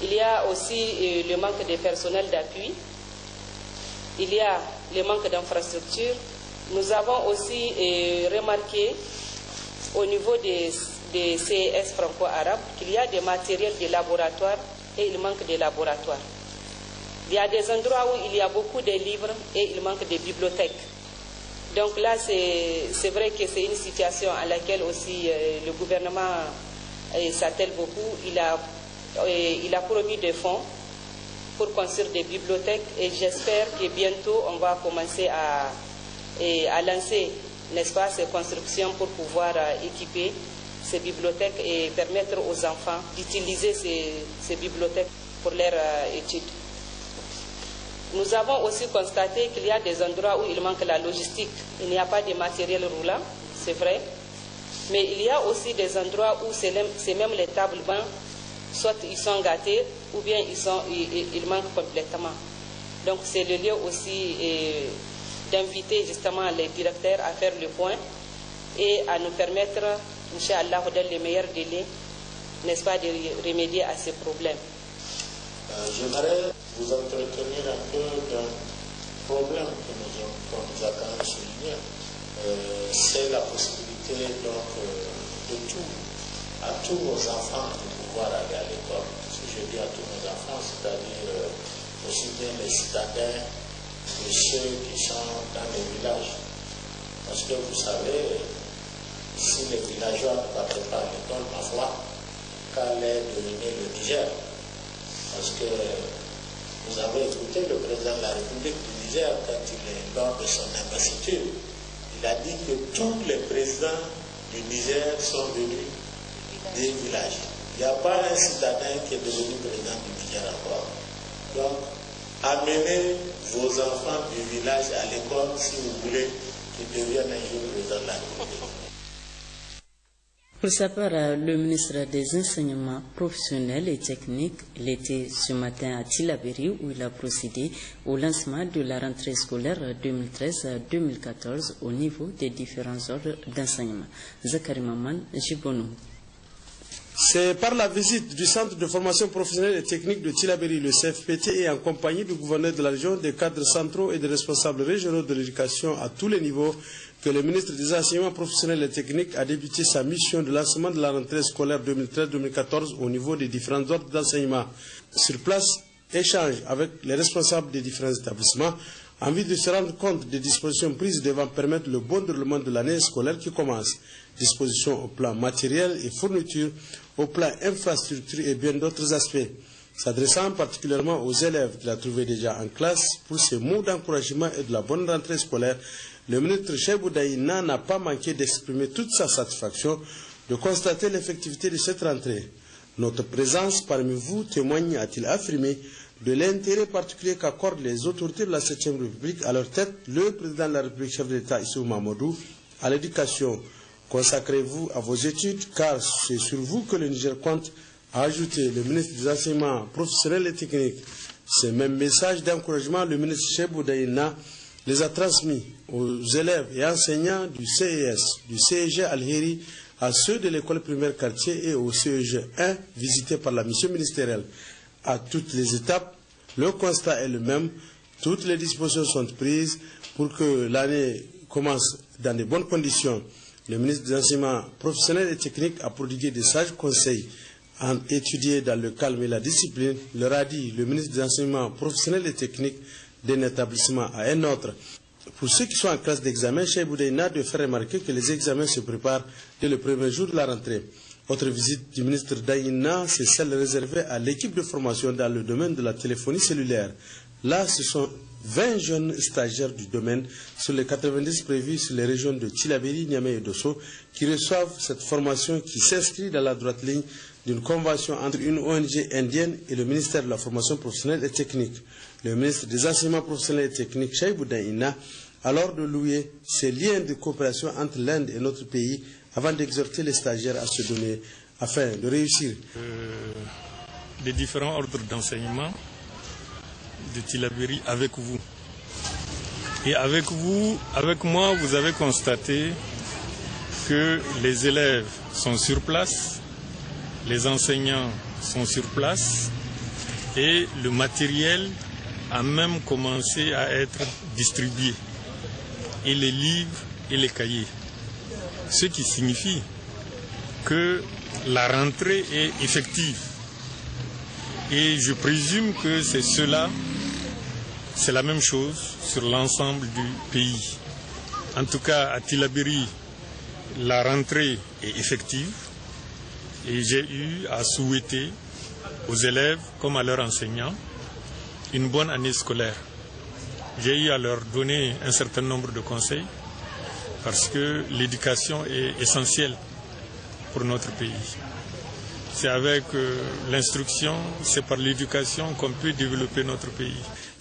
Il y a aussi le manque de personnel d'appui, il y a le manque d'infrastructures. Nous avons aussi remarqué au niveau des CES franco-arabes qu'il y a des matériels de laboratoire et il manque de laboratoires. Il y a des endroits où il y a beaucoup de livres et il manque de bibliothèques. Donc là, c'est vrai que c'est une situation à laquelle aussi le gouvernement s'attelle beaucoup. Il a promis des fonds pour construire des bibliothèques et j'espère que bientôt on va commencer à lancer, n'est-ce pas, ces constructions pour pouvoir équiper ces bibliothèques et permettre aux enfants d'utiliser ces bibliothèques pour leurs études. Nous avons aussi constaté qu'il y a des endroits où il manque la logistique. Il n'y a pas de matériel roulant, c'est vrai. Mais il y a aussi des endroits où c'est même les tables bancs, soit ils sont gâtés ou bien ils manquent complètement. Donc c'est le lieu aussi d'inviter justement les directeurs à faire le point et à nous permettre, Inch'Allah, dans les meilleurs délais, n'est-ce pas, de remédier à ces problèmes. J'aimerais vous entretenir un peu d'un problème qu'on nous a quand même souligné. C'est la possibilité donc à tous nos enfants de pouvoir aller à l'école. Si je dis à tous nos enfants, c'est-à-dire aussi bien les citadins que ceux qui sont dans les villages. Parce que vous savez, si les villageois ne battent pas l'école, ma foi, qu'allait devenir le Niger. Parce que vous avez écouté le président de la République du Niger quand il est lors de son investiture. Il a dit que tous les présidents du Niger sont venus des villages. Il n'y a pas un citadin qui est devenu président du Niger encore. Donc, amenez vos enfants du village à l'école si vous voulez qu'ils deviennent un jour président de la République. Pour sa part, le ministre des Enseignements professionnels et techniques, il était ce matin à Tillabéri où il a procédé au lancement de la rentrée scolaire 2013-2014 au niveau des différents ordres d'enseignement. Zakari Maman, Jibonou. C'est par la visite du centre de formation professionnelle et technique de Tillabéri, le CFPT, et en compagnie du gouverneur de la région, des cadres centraux et des responsables régionaux de l'éducation à tous les niveaux que le ministre des Enseignements professionnels et techniques a débuté sa mission de lancement de la rentrée scolaire 2013-2014 au niveau des différents ordres d'enseignement. Sur place, échange avec les responsables des différents établissements en vue de se rendre compte des dispositions prises devant permettre le bon déroulement de l'année scolaire qui commence. Dispositions au plan matériel et fourniture, au plan infrastructure et bien d'autres aspects. S'adressant particulièrement aux élèves qu'il a trouvés déjà en classe pour ces mots d'encouragement et de la bonne rentrée scolaire, le ministre Cheibou Daïna n'a pas manqué d'exprimer toute sa satisfaction de constater l'effectivité de cette rentrée. Notre présence parmi vous témoigne, a-t-il affirmé, de l'intérêt particulier qu'accordent les autorités de la 7e République, à leur tête le président de la République, chef de l'État Issou Mahamadou, à l'éducation. Consacrez-vous à vos études, car c'est sur vous que le Niger compte, a ajouté le ministre des Enseignements professionnels et techniques. Ces mêmes messages d'encouragement, le ministre Cheibou Daïna les a transmis aux élèves et enseignants du CES, du CEG Algérie, à ceux de l'école primaire quartier et au CEG 1 visités par la mission ministérielle. À toutes les étapes, le constat est le même. Toutes les dispositions sont prises pour que l'année commence dans de bonnes conditions. Le ministre des Enseignements professionnels et techniques a prodigué des sages conseils à étudier dans le calme et la discipline. Leur a dit le ministre des Enseignements professionnels et techniques d'un établissement à un autre. Pour ceux qui sont en classe d'examen, Cheibou Daïna de faire remarquer que les examens se préparent dès le premier jour de la rentrée. Autre visite du ministre Daïna, c'est celle réservée à l'équipe de formation dans le domaine de la téléphonie cellulaire. Là, ce sont 20 jeunes stagiaires du domaine sur les 90 prévus sur les régions de Tillabéri, Niamey et Dosso qui reçoivent cette formation qui s'inscrit dans la droite ligne d'une convention entre une ONG indienne et le ministère de la formation professionnelle et technique. Le ministre des Enseignements professionnels et techniques, Cheibou Daïna, a alors de louer ces liens de coopération entre l'Inde et notre pays avant d'exhorter les stagiaires à se donner afin de réussir. Les différents ordres d'enseignement de Tillabéri avec vous. Et avec vous, avec moi, vous avez constaté que les élèves sont sur place, les enseignants sont sur place et le matériel a même commencé à être distribué, et les livres et les cahiers. Ce qui signifie que la rentrée est effective. Et je présume que c'est cela, c'est la même chose sur l'ensemble du pays. En tout cas, à Tillabéri, la rentrée est effective et j'ai eu à souhaiter aux élèves comme à leurs enseignants une bonne année scolaire. J'ai eu à leur donner un certain nombre de conseils parce que l'éducation est essentielle pour notre pays. C'est avec l'instruction, c'est par l'éducation qu'on peut développer notre pays.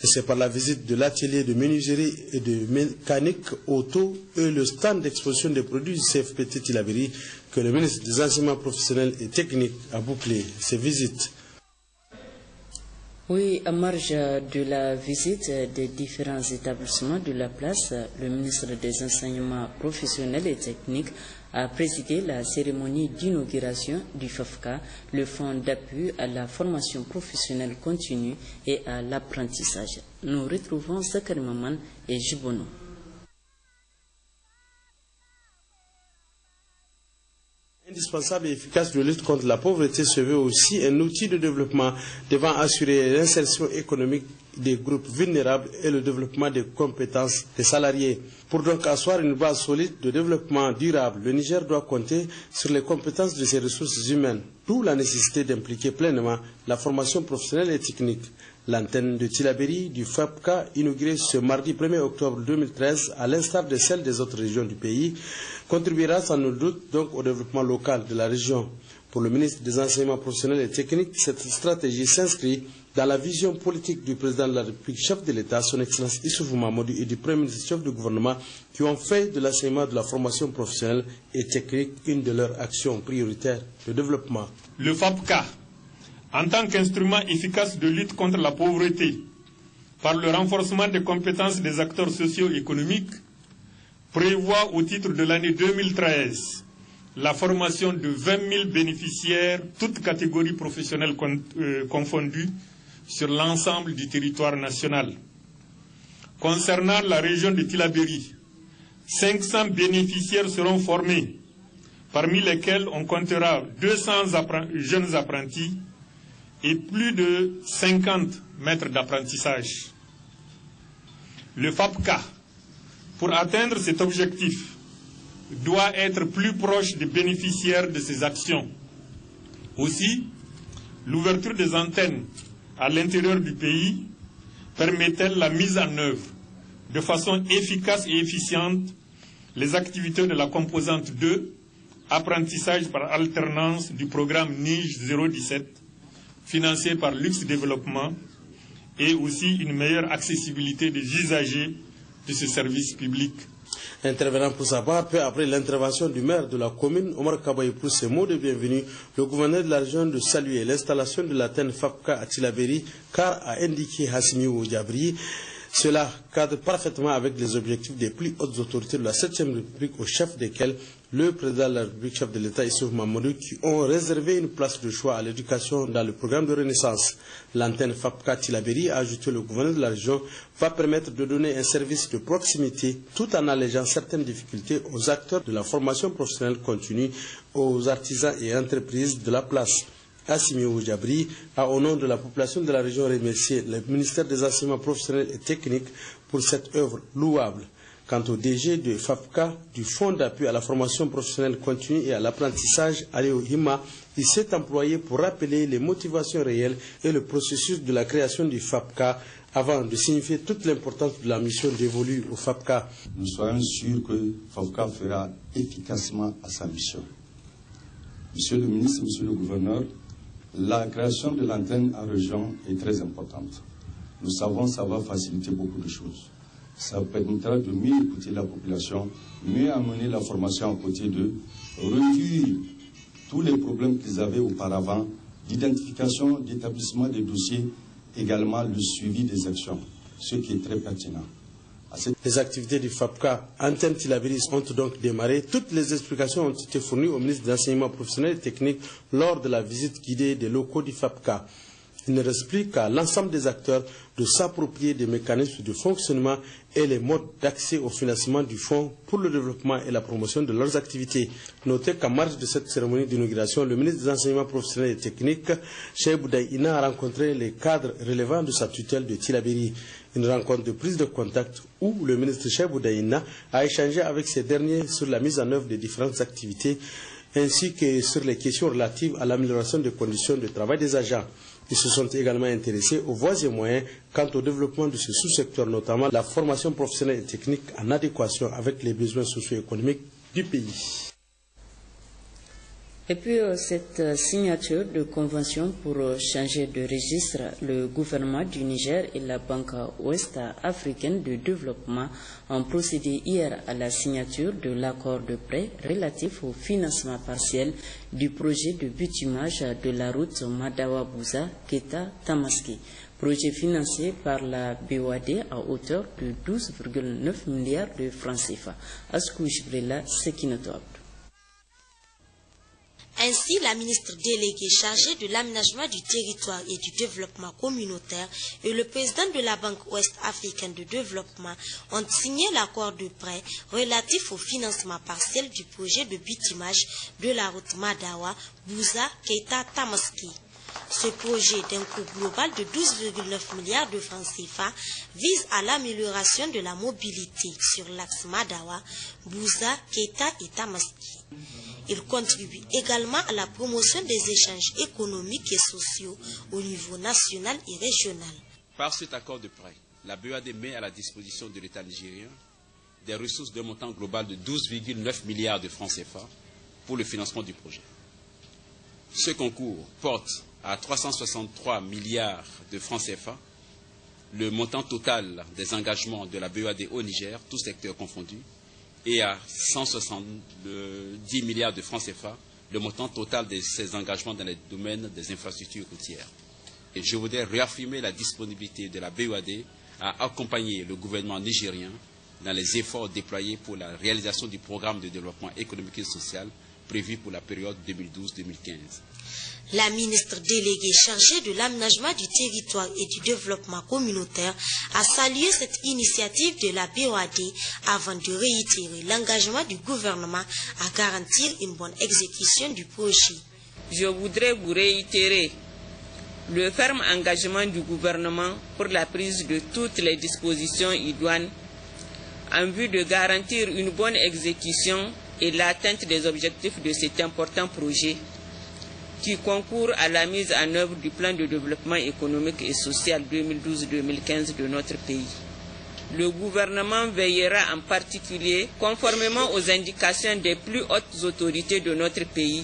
Et c'est par la visite de l'atelier de menuiserie et de mécanique auto et le stand d'exposition des produits du CFPT Tillabéri que le ministre des Enseignements professionnels et techniques a bouclé ses visites. Oui, à marge de la visite des différents établissements de la place, le ministre des Enseignements professionnels et techniques a présidé la cérémonie d'inauguration du FAFCA, le Fonds d'appui à la formation professionnelle continue et à l'apprentissage. Nous retrouvons Zakari Maman et Jibono. Indispensable et efficace de lutte contre la pauvreté se veut aussi un outil de développement devant assurer l'insertion économique des groupes vulnérables et le développement des compétences des salariés. Pour donc asseoir une base solide de développement durable, le Niger doit compter sur les compétences de ses ressources humaines, d'où la nécessité d'impliquer pleinement la formation professionnelle et technique. L'antenne de Tillabéri du FAPCA, inaugurée ce mardi 1er octobre 2013, à l'instar de celle des autres régions du pays, contribuera sans nul doute donc au développement local de la région. Pour le ministre des Enseignements professionnels et techniques, cette stratégie s'inscrit dans la vision politique du président de la République, chef de l'État, son Excellence Issoufou Mahamadou, et du Premier ministre, chef de gouvernement, qui ont fait de l'enseignement de la formation professionnelle et technique une de leurs actions prioritaires de développement. Le FAPCA, en tant qu'instrument efficace de lutte contre la pauvreté, par le renforcement des compétences des acteurs socio-économiques, prévoit au titre de l'année 2013 la formation de 20 000 bénéficiaires, toutes catégories professionnelles confondues, sur l'ensemble du territoire national. Concernant la région de Tillabéri, 500 bénéficiaires seront formés, parmi lesquels on comptera 200 jeunes apprentis et plus de 50 maîtres d'apprentissage. Le FAPCA, pour atteindre cet objectif, doit être plus proche des bénéficiaires de ces actions. Aussi, l'ouverture des antennes à l'intérieur du pays permet-elle la mise en œuvre de façon efficace et efficiente les activités de la composante 2, apprentissage par alternance du programme NIGE 017, financé par Luxe Développement, et aussi une meilleure accessibilité des usagers de ce service public. Intervenant pour sa part, peu après l'intervention du maire de la commune, Omar Kabaye, pour ses mots de bienvenue, le gouverneur de la région de saluer l'installation de l'antenne FAPCA à Tillabéri, car a indiqué Hassimiou Diabri, cela cadre parfaitement avec les objectifs des plus hautes autorités de la 7e République, au chef desquels le président de la République, chef de l'État, Issoufou Mahamadou, qui ont réservé une place de choix à l'éducation dans le programme de Renaissance. L'antenne FAPCA Tillabéri, a ajouté le gouverneur de la région, va permettre de donner un service de proximité tout en allégeant certaines difficultés aux acteurs de la formation professionnelle continue, aux artisans et entreprises de la place. Hassimiou Diabri a, au nom de la population de la région, remercié le ministère des Enseignements professionnels et techniques pour cette œuvre louable. Quant au DG de FAPCA, du Fonds d'appui à la formation professionnelle continue et à l'apprentissage, Aléo Hima, il s'est employé pour rappeler les motivations réelles et le processus de la création du FAPCA avant de signifier toute l'importance de la mission dévolue au FAPCA. Nous soyons sûrs que FAPCA fera efficacement à sa mission. Monsieur le ministre, monsieur le gouverneur, la création de l'antenne en région est très importante. Nous savons que ça va faciliter beaucoup de choses. Ça permettra de mieux écouter la population, mieux amener la formation à côté d'eux, réduire tous les problèmes qu'ils avaient auparavant, d'identification, d'établissement des dossiers, également le suivi des actions, ce qui est très pertinent. Les activités du FAPCA Antenne Tillabéri ont donc démarré. Toutes les explications ont été fournies au ministre de l'Enseignement professionnel et technique lors de la visite guidée des locaux du FAPCA. Il ne reste plus qu'à l'ensemble des acteurs de s'approprier des mécanismes de fonctionnement et les modes d'accès au financement du Fonds pour le développement et la promotion de leurs activités. Notez qu'en marge de cette cérémonie d'inauguration, le ministre des Enseignements professionnels et techniques, Cheikh Boudaïna, a rencontré les cadres relevant de sa tutelle de Tillabéri. Une rencontre de prise de contact où le ministre Cheikh Boudaïna a échangé avec ces derniers sur la mise en œuvre des différentes activités ainsi que sur les questions relatives à l'amélioration des conditions de travail des agents. Ils se sont également intéressés aux voies et moyens quant au développement de ce sous-secteur, notamment la formation professionnelle et technique en adéquation avec les besoins socio-économiques du pays. Et puis cette signature de convention pour changer de registre, le gouvernement du Niger et la Banque ouest-africaine de développement ont procédé hier à la signature de l'accord de prêt relatif au financement partiel du projet de bitumage de la route Madawa-Bouza-Keta-Tamaski, projet financé par la BOAD à hauteur de 12,9 milliards de francs CFA. Askou Jibrila, Sekinoto Abdou. Ainsi, la ministre déléguée chargée de l'aménagement du territoire et du développement communautaire et le président de la Banque ouest-africaine de développement ont signé l'accord de prêt relatif au financement partiel du projet de bitumage de la route Madawa, Bouza, Keita, Tamaski. Ce projet d'un coût global de 12,9 milliards de francs CFA vise à l'amélioration de la mobilité sur l'axe Madawa, Bouza, Keita et Tamaski. Il contribue également à la promotion des échanges économiques et sociaux au niveau national et régional. Par cet accord de prêt, la BEAD met à la disposition de l'État nigérien des ressources d'un montant global de 12,9 milliards de francs CFA pour le financement du projet. Ce concours porte à 363 milliards de francs CFA le montant total des engagements de la BEAD au Niger, tous secteurs confondus, et à 170 milliards de francs CFA le montant total de ces engagements dans les domaines des infrastructures routières. Et je voudrais réaffirmer la disponibilité de la BEAD à accompagner le gouvernement nigérien dans les efforts déployés pour la réalisation du programme de développement économique et social prévu pour la période 2012-2015. La ministre déléguée chargée de l'aménagement du territoire et du développement communautaire a salué cette initiative de la BOAD avant de réitérer l'engagement du gouvernement à garantir une bonne exécution du projet. Je voudrais vous réitérer le ferme engagement du gouvernement pour la prise de toutes les dispositions idoines en vue de garantir une bonne exécution et l'atteinte des objectifs de cet important projet qui concourt à la mise en œuvre du plan de développement économique et social 2012-2015 de notre pays. Le gouvernement veillera en particulier, conformément aux indications des plus hautes autorités de notre pays,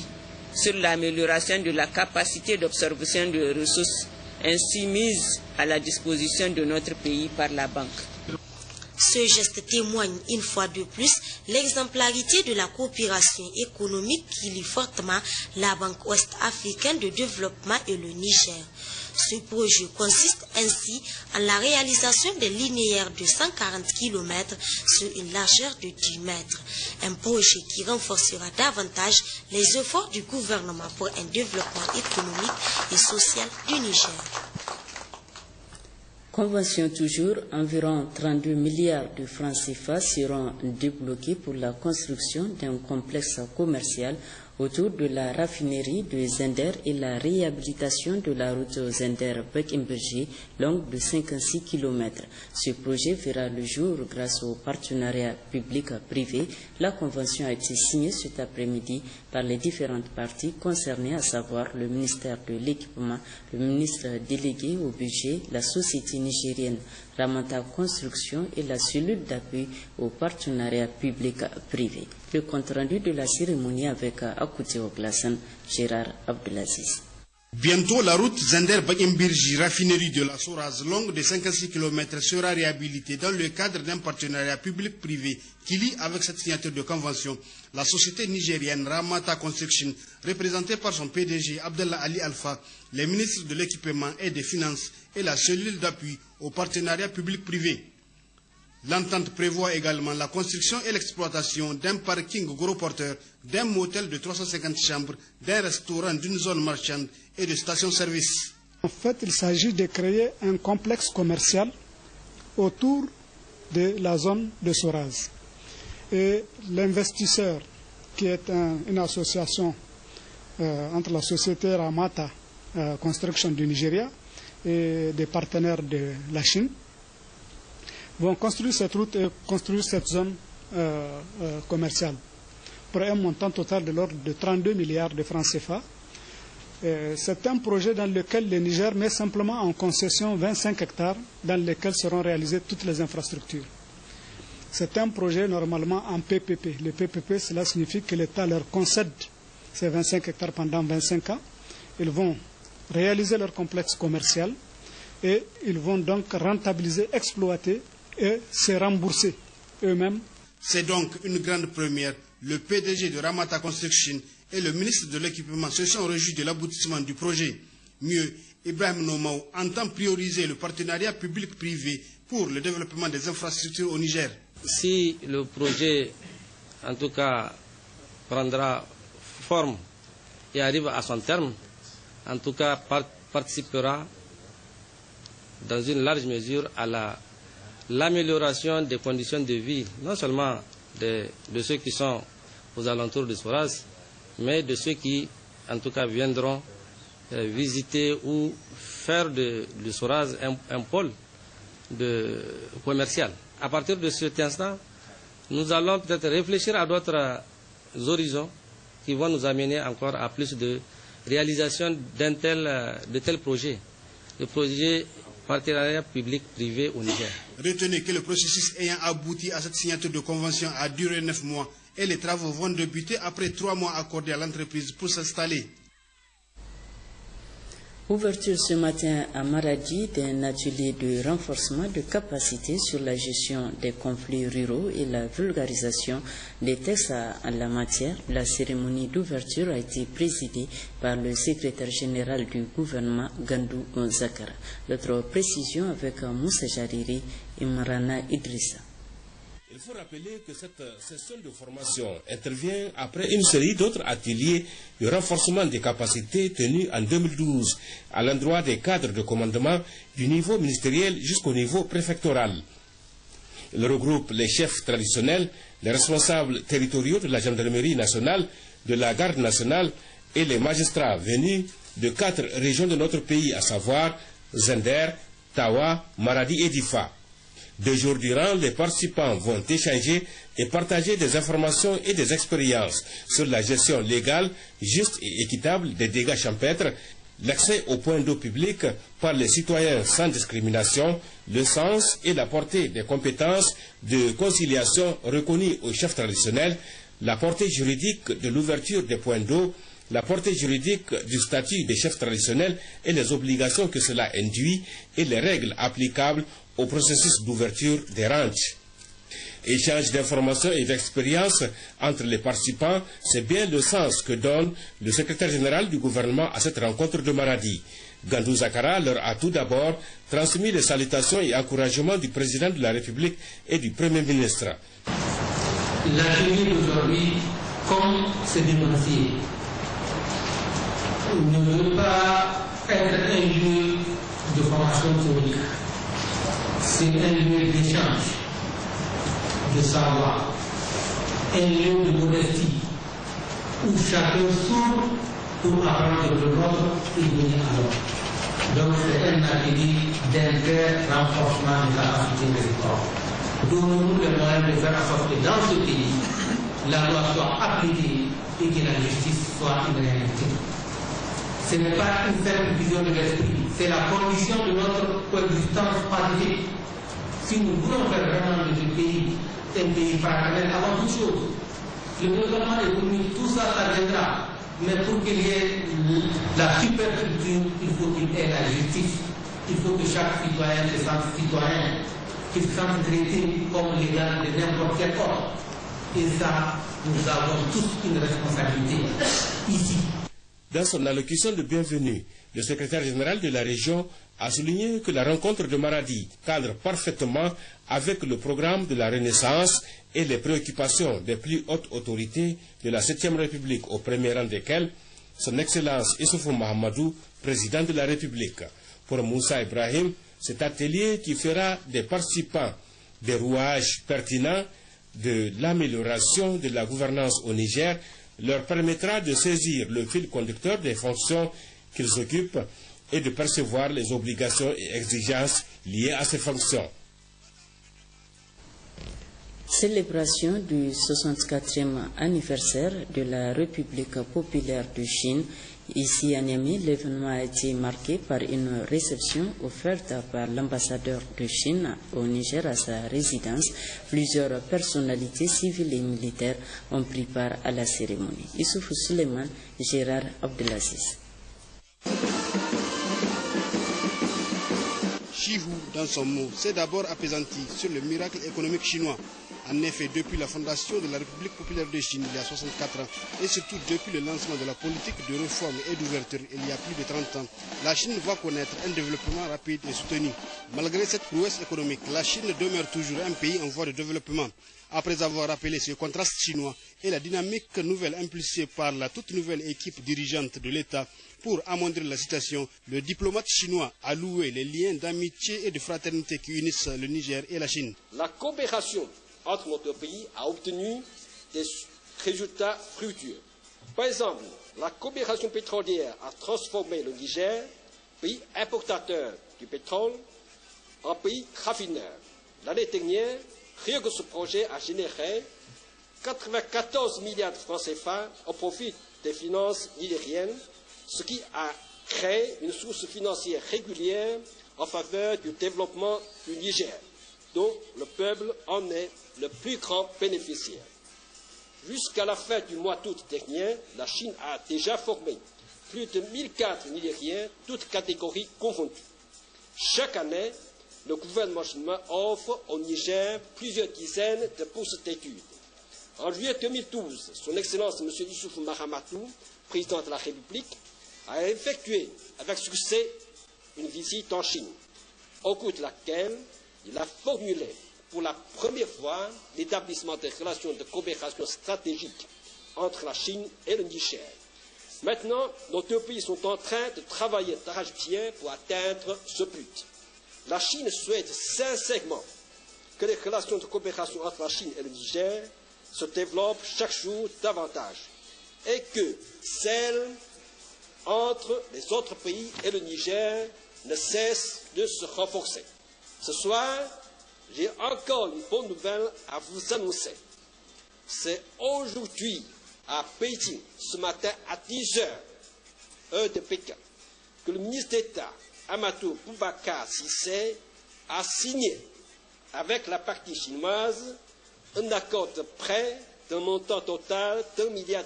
sur l'amélioration de la capacité d'absorption de ressources ainsi mises à la disposition de notre pays par la Banque. Ce geste témoigne une fois de plus l'exemplarité de la coopération économique qui lie fortement la Banque ouest-africaine de développement et le Niger. Ce projet consiste ainsi en la réalisation d'un linéaire de 140 km sur une largeur de 10 mètres. Un projet qui renforcera davantage les efforts du gouvernement pour un développement économique et social du Niger. Convention toujours, environ 32 milliards de francs CFA seront débloqués pour la construction d'un complexe commercial autour de la raffinerie de Zender et la réhabilitation de la route Zender-Beck-Imbergé, longue de 56 km. Ce projet verra le jour grâce au partenariat public-privé. La convention a été signée cet après-midi par les différentes parties concernées, à savoir le ministère de l'Équipement, le ministre délégué au budget, la société nigérienne Ramata Construction et la cellule d'appui au partenariat public-privé. Le compte-rendu de la cérémonie avec Akouté Oglasan, Gérard Abdelaziz. Bientôt, la route Zender-Bakimbirji, raffinerie de la Soraz, longue de 56 km, sera réhabilitée dans le cadre d'un partenariat public-privé qui lie avec cette signature de convention la société nigérienne Ramata Construction, représentée par son PDG Abdallah Ali Alpha, les ministres de l'Équipement et des Finances et la cellule d'appui au partenariat public-privé. L'entente prévoit également la construction et l'exploitation d'un parking gros porteur, d'un motel de 350 chambres, d'un restaurant, d'une zone marchande et de stations-service. En fait, il s'agit de créer un complexe commercial autour de la zone de Soraz. Et l'investisseur, qui est une association entre la société Ramata Construction du Nigeria et des partenaires de la Chine, vont construire cette route et construire cette zone commerciale pour un montant total de l'ordre de 32 milliards de francs CFA. C'est un projet dans lequel le Niger met simplement en concession 25 hectares dans lesquels seront réalisées toutes les infrastructures. C'est un projet normalement en PPP. Le PPP, cela signifie que l'État leur concède ces 25 hectares pendant 25 ans. Ils vont réaliser leur complexe commercial et ils vont donc rentabiliser, exploiter et se rembourser eux-mêmes. C'est donc une grande première. Le PDG de Ramata Construction et le ministre de l'Équipement se sont réjouis de l'aboutissement du projet. Mieux, Ibrahim Nomaou entend prioriser le partenariat public-privé pour le développement des infrastructures au Niger. Si le projet, en tout cas, prendra forme et arrive à son terme, en tout cas participera dans une large mesure à l'amélioration des conditions de vie, non seulement de ceux qui sont aux alentours de Soraz, mais de ceux qui, en tout cas, viendront visiter ou faire de Soraz un pôle commercial. À partir de cet instant, nous allons peut-être réfléchir à d'autres horizons qui vont nous amener encore à plus de réalisation de tels projets, de projets partenariat public-privé au Niger. Retenez que le processus ayant abouti à cette signature de convention a duré 9 mois et les travaux vont débuter après 3 mois accordés à l'entreprise pour s'installer. Ouverture ce matin à Maradi d'un atelier de renforcement de capacité sur la gestion des conflits ruraux et la vulgarisation des textes en la matière. La cérémonie d'ouverture a été présidée par le secrétaire général du gouvernement, Gandou Zakara. D'autres précisions avec Moussa Jariri et Marana Idrissa. Il faut rappeler que cette session de formation intervient après une série d'autres ateliers de renforcement des capacités tenus en 2012 à l'endroit des cadres de commandement du niveau ministériel jusqu'au niveau préfectoral. Il regroupe les chefs traditionnels, les responsables territoriaux de la gendarmerie nationale, de la garde nationale et les magistrats venus de 4 régions de notre pays, à savoir Zender, Tawa, Maradi et Difa. 2 jours durant, les participants vont échanger et partager des informations et des expériences sur la gestion légale, juste et équitable des dégâts champêtres, l'accès aux points d'eau publics par les citoyens sans discrimination, le sens et la portée des compétences de conciliation reconnues aux chefs traditionnels, la portée juridique de l'ouverture des points d'eau, la portée juridique du statut des chefs traditionnels et les obligations que cela induit et les règles applicables au processus d'ouverture des ranchs. Échange d'informations et d'expériences entre les participants, c'est bien le sens que donne le secrétaire général du gouvernement à cette rencontre de Maradi. Gandou Zakara leur a tout d'abord transmis les salutations et encouragements du président de la République et du Premier ministre. L'atelier d'aujourd'hui, comme c'est dénoncé, ne veut pas être un lieu de formation théorique. C'est un lieu d'échange, de savoir, un lieu de modestie, où chacun s'ouvre pour apprendre de l'autre et venir à l'autre. Donc c'est un atelier d'inter-renforcement de la capacité territoriale. Donnons-nous les moyens de faire en sorte que dans ce pays, la loi soit appliquée et que la justice soit une réalité. Ce n'est pas une simple vision de l'esprit, c'est la condition de notre coexistence pacifique. Si nous voulons faire vraiment de ce pays un pays fraternel avant toute chose, le développement économique, tout ça, ça viendra. Mais pour qu'il y ait la superstructure, il faut qu'il y ait la justice. Il faut que chaque citoyen se sente citoyen, qu'il se sente traité comme l'égal de n'importe quel autre. Et ça, nous avons tous une responsabilité ici. Dans son allocution de bienvenue, le secrétaire général de la région a souligné que la rencontre de Maradi cadre parfaitement avec le programme de la Renaissance et les préoccupations des plus hautes autorités de la 7e République, au premier rang desquelles son Excellence Issoufou Mahamadou, président de la République. Pour Moussa Ibrahim, cet atelier qui fera des participants des rouages pertinents de l'amélioration de la gouvernance au Niger leur permettra de saisir le fil conducteur des fonctions qu'ils occupent et de percevoir les obligations et exigences liées à ces fonctions. Célébration du 64e anniversaire de la République populaire de Chine. Ici à Niamey, l'événement a été marqué par une réception offerte par l'ambassadeur de Chine au Niger à sa résidence. Plusieurs personnalités civiles et militaires ont pris part à la cérémonie. Issoufou Suleiman, Gérard Abdelaziz. Shihu, dans son mot, s'est d'abord appesanti sur le miracle économique chinois En effet, depuis la fondation de la République populaire de Chine il y a 64 ans et surtout depuis le lancement de la politique de réforme et d'ouverture il y a plus de 30 ans, la Chine va connaître un développement rapide et soutenu. Malgré cette prouesse économique, la Chine demeure toujours un pays en voie de développement. Après avoir rappelé ce contraste chinois et la dynamique nouvelle impulsée par la toute nouvelle équipe dirigeante de l'État pour amoindrir la situation, le diplomate chinois a loué les liens d'amitié et de fraternité qui unissent le Niger et la Chine. La coopération entre nos deux pays a obtenu des résultats fructueux. Par exemple, la coopération pétrolière a transformé le Niger, pays importateur du pétrole, en pays raffineur. L'année dernière, rien que ce projet a généré 94 milliards de francs CFA au profit des finances nigériennes, ce qui a créé une source financière régulière en faveur du développement du Niger, dont le peuple en est le plus grand bénéficiaire. Jusqu'à la fin du mois d'août dernier, la Chine a déjà formé plus de 1004 Nigériens, toutes catégories confondues. Chaque année, le gouvernement chinois offre au Niger plusieurs dizaines de bourses d'études. En juillet 2012, son Excellence M. Issoufou Mahamadou, président de la République, a effectué avec succès une visite en Chine, au cours de laquelle il a formulé pour la première fois l'établissement des relations de coopération stratégique entre la Chine et le Niger. Maintenant, nos deux pays sont en train de travailler d'arrache-pied pour atteindre ce but. La Chine souhaite sincèrement que les relations de coopération entre la Chine et le Niger se développent chaque jour davantage et que celles entre les autres pays et le Niger ne cessent de se renforcer. Ce soir, j'ai encore une bonne nouvelle à vous annoncer. C'est aujourd'hui à Pékin, ce matin à 10 h, heure de Pékin, que le ministre d'État Amadou Boubacar Cissé a signé avec la partie chinoise un accord de prêt d'un montant total d'$1 milliard.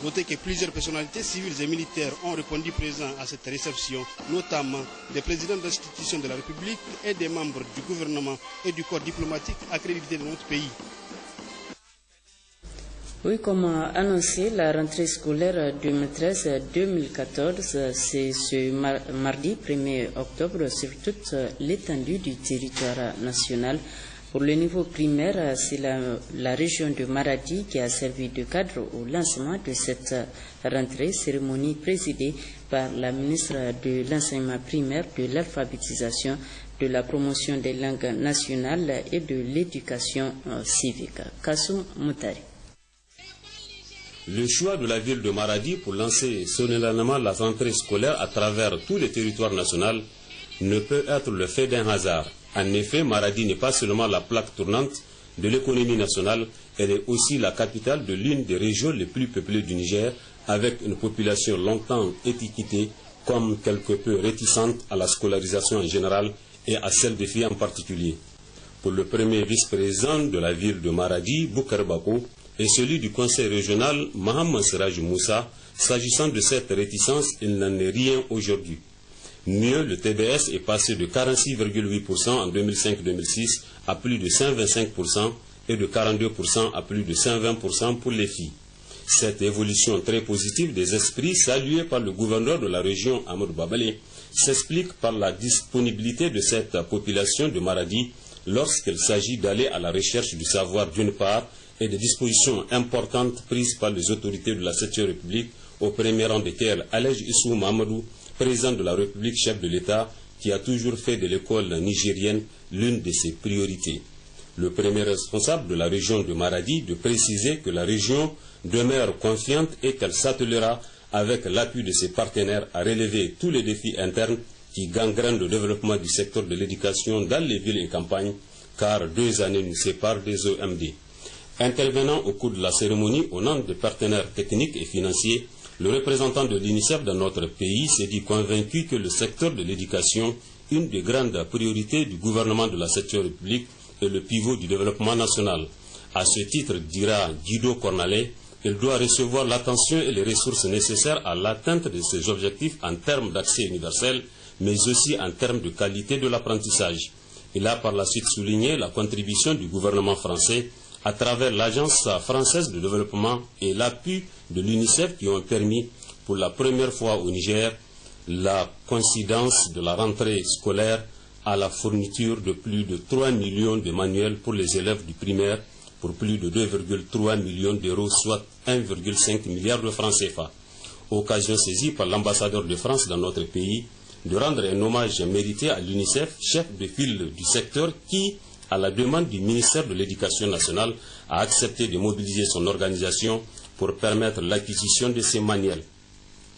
Notez que plusieurs personnalités civiles et militaires ont répondu présents à cette réception, notamment des présidents d'institutions de la République et des membres du gouvernement et du corps diplomatique accrédités de notre pays. Oui, comme annoncé, la rentrée scolaire 2013-2014, c'est ce mardi 1er octobre sur toute l'étendue du territoire national. Pour le niveau primaire, c'est la région de Maradi qui a servi de cadre au lancement de cette rentrée, cérémonie présidée par la ministre de l'enseignement primaire, de l'alphabétisation, de la promotion des langues nationales et de l'éducation civique. Kassoum Moutari. Le choix de la ville de Maradi pour lancer solennellement la rentrée scolaire à travers tous les territoires nationaux ne peut être le fait d'un hasard. En effet, Maradi n'est pas seulement la plaque tournante de l'économie nationale, elle est aussi la capitale de l'une des régions les plus peuplées du Niger, avec une population longtemps étiquetée comme quelque peu réticente à la scolarisation en général et à celle des filles en particulier. Pour le premier vice-président de la ville de Maradi, Boukar Bako, et celui du conseil régional, Mohamed Siraj Moussa, s'agissant de cette réticence, il n'en est rien aujourd'hui. Mieux, le TBS est passé de 46,8% en 2005-2006 à plus de 125% et de 42% à plus de 120% pour les filles. Cette évolution très positive des esprits, saluée par le gouverneur de la région, Amadou Babale, s'explique par la disponibilité de cette population de Maradi lorsqu'il s'agit d'aller à la recherche du savoir d'une part et des dispositions importantes prises par les autorités de la 7e République, au premier rang desquelles Alej Issou Mahamadou, président de la République, chef de l'État, qui a toujours fait de l'école nigérienne l'une de ses priorités. Le premier responsable de la région de Maradi de préciser que la région demeure confiante et qu'elle s'attelera avec l'appui de ses partenaires à relever tous les défis internes qui gangrènent le développement du secteur de l'éducation dans les villes et campagnes, car 2 années nous séparent des OMD. Intervenant au cours de la cérémonie au nom des partenaires techniques et financiers, le représentant de l'UNICEF dans notre pays s'est dit convaincu que le secteur de l'éducation, une des grandes priorités du gouvernement de la 7e République, est le pivot du développement national. À ce titre, dira Guido Cornalet, il doit recevoir l'attention et les ressources nécessaires à l'atteinte de ses objectifs en termes d'accès universel, mais aussi en termes de qualité de l'apprentissage. Il a par la suite souligné la contribution du gouvernement français à travers l'Agence française de développement et l'appui de l'UNICEF qui ont permis pour la première fois au Niger la coïncidence de la rentrée scolaire à la fourniture de plus de 3 millions de manuels pour les élèves du primaire pour plus de 2,3 millions d'euros, soit 1,5 milliard de francs CFA. Occasion saisie par l'ambassadeur de France dans notre pays de rendre un hommage mérité à l'UNICEF, chef de file du secteur qui, à la demande du ministère de l'Éducation nationale, a accepté de mobiliser son organisation pour permettre l'acquisition de ces manuels.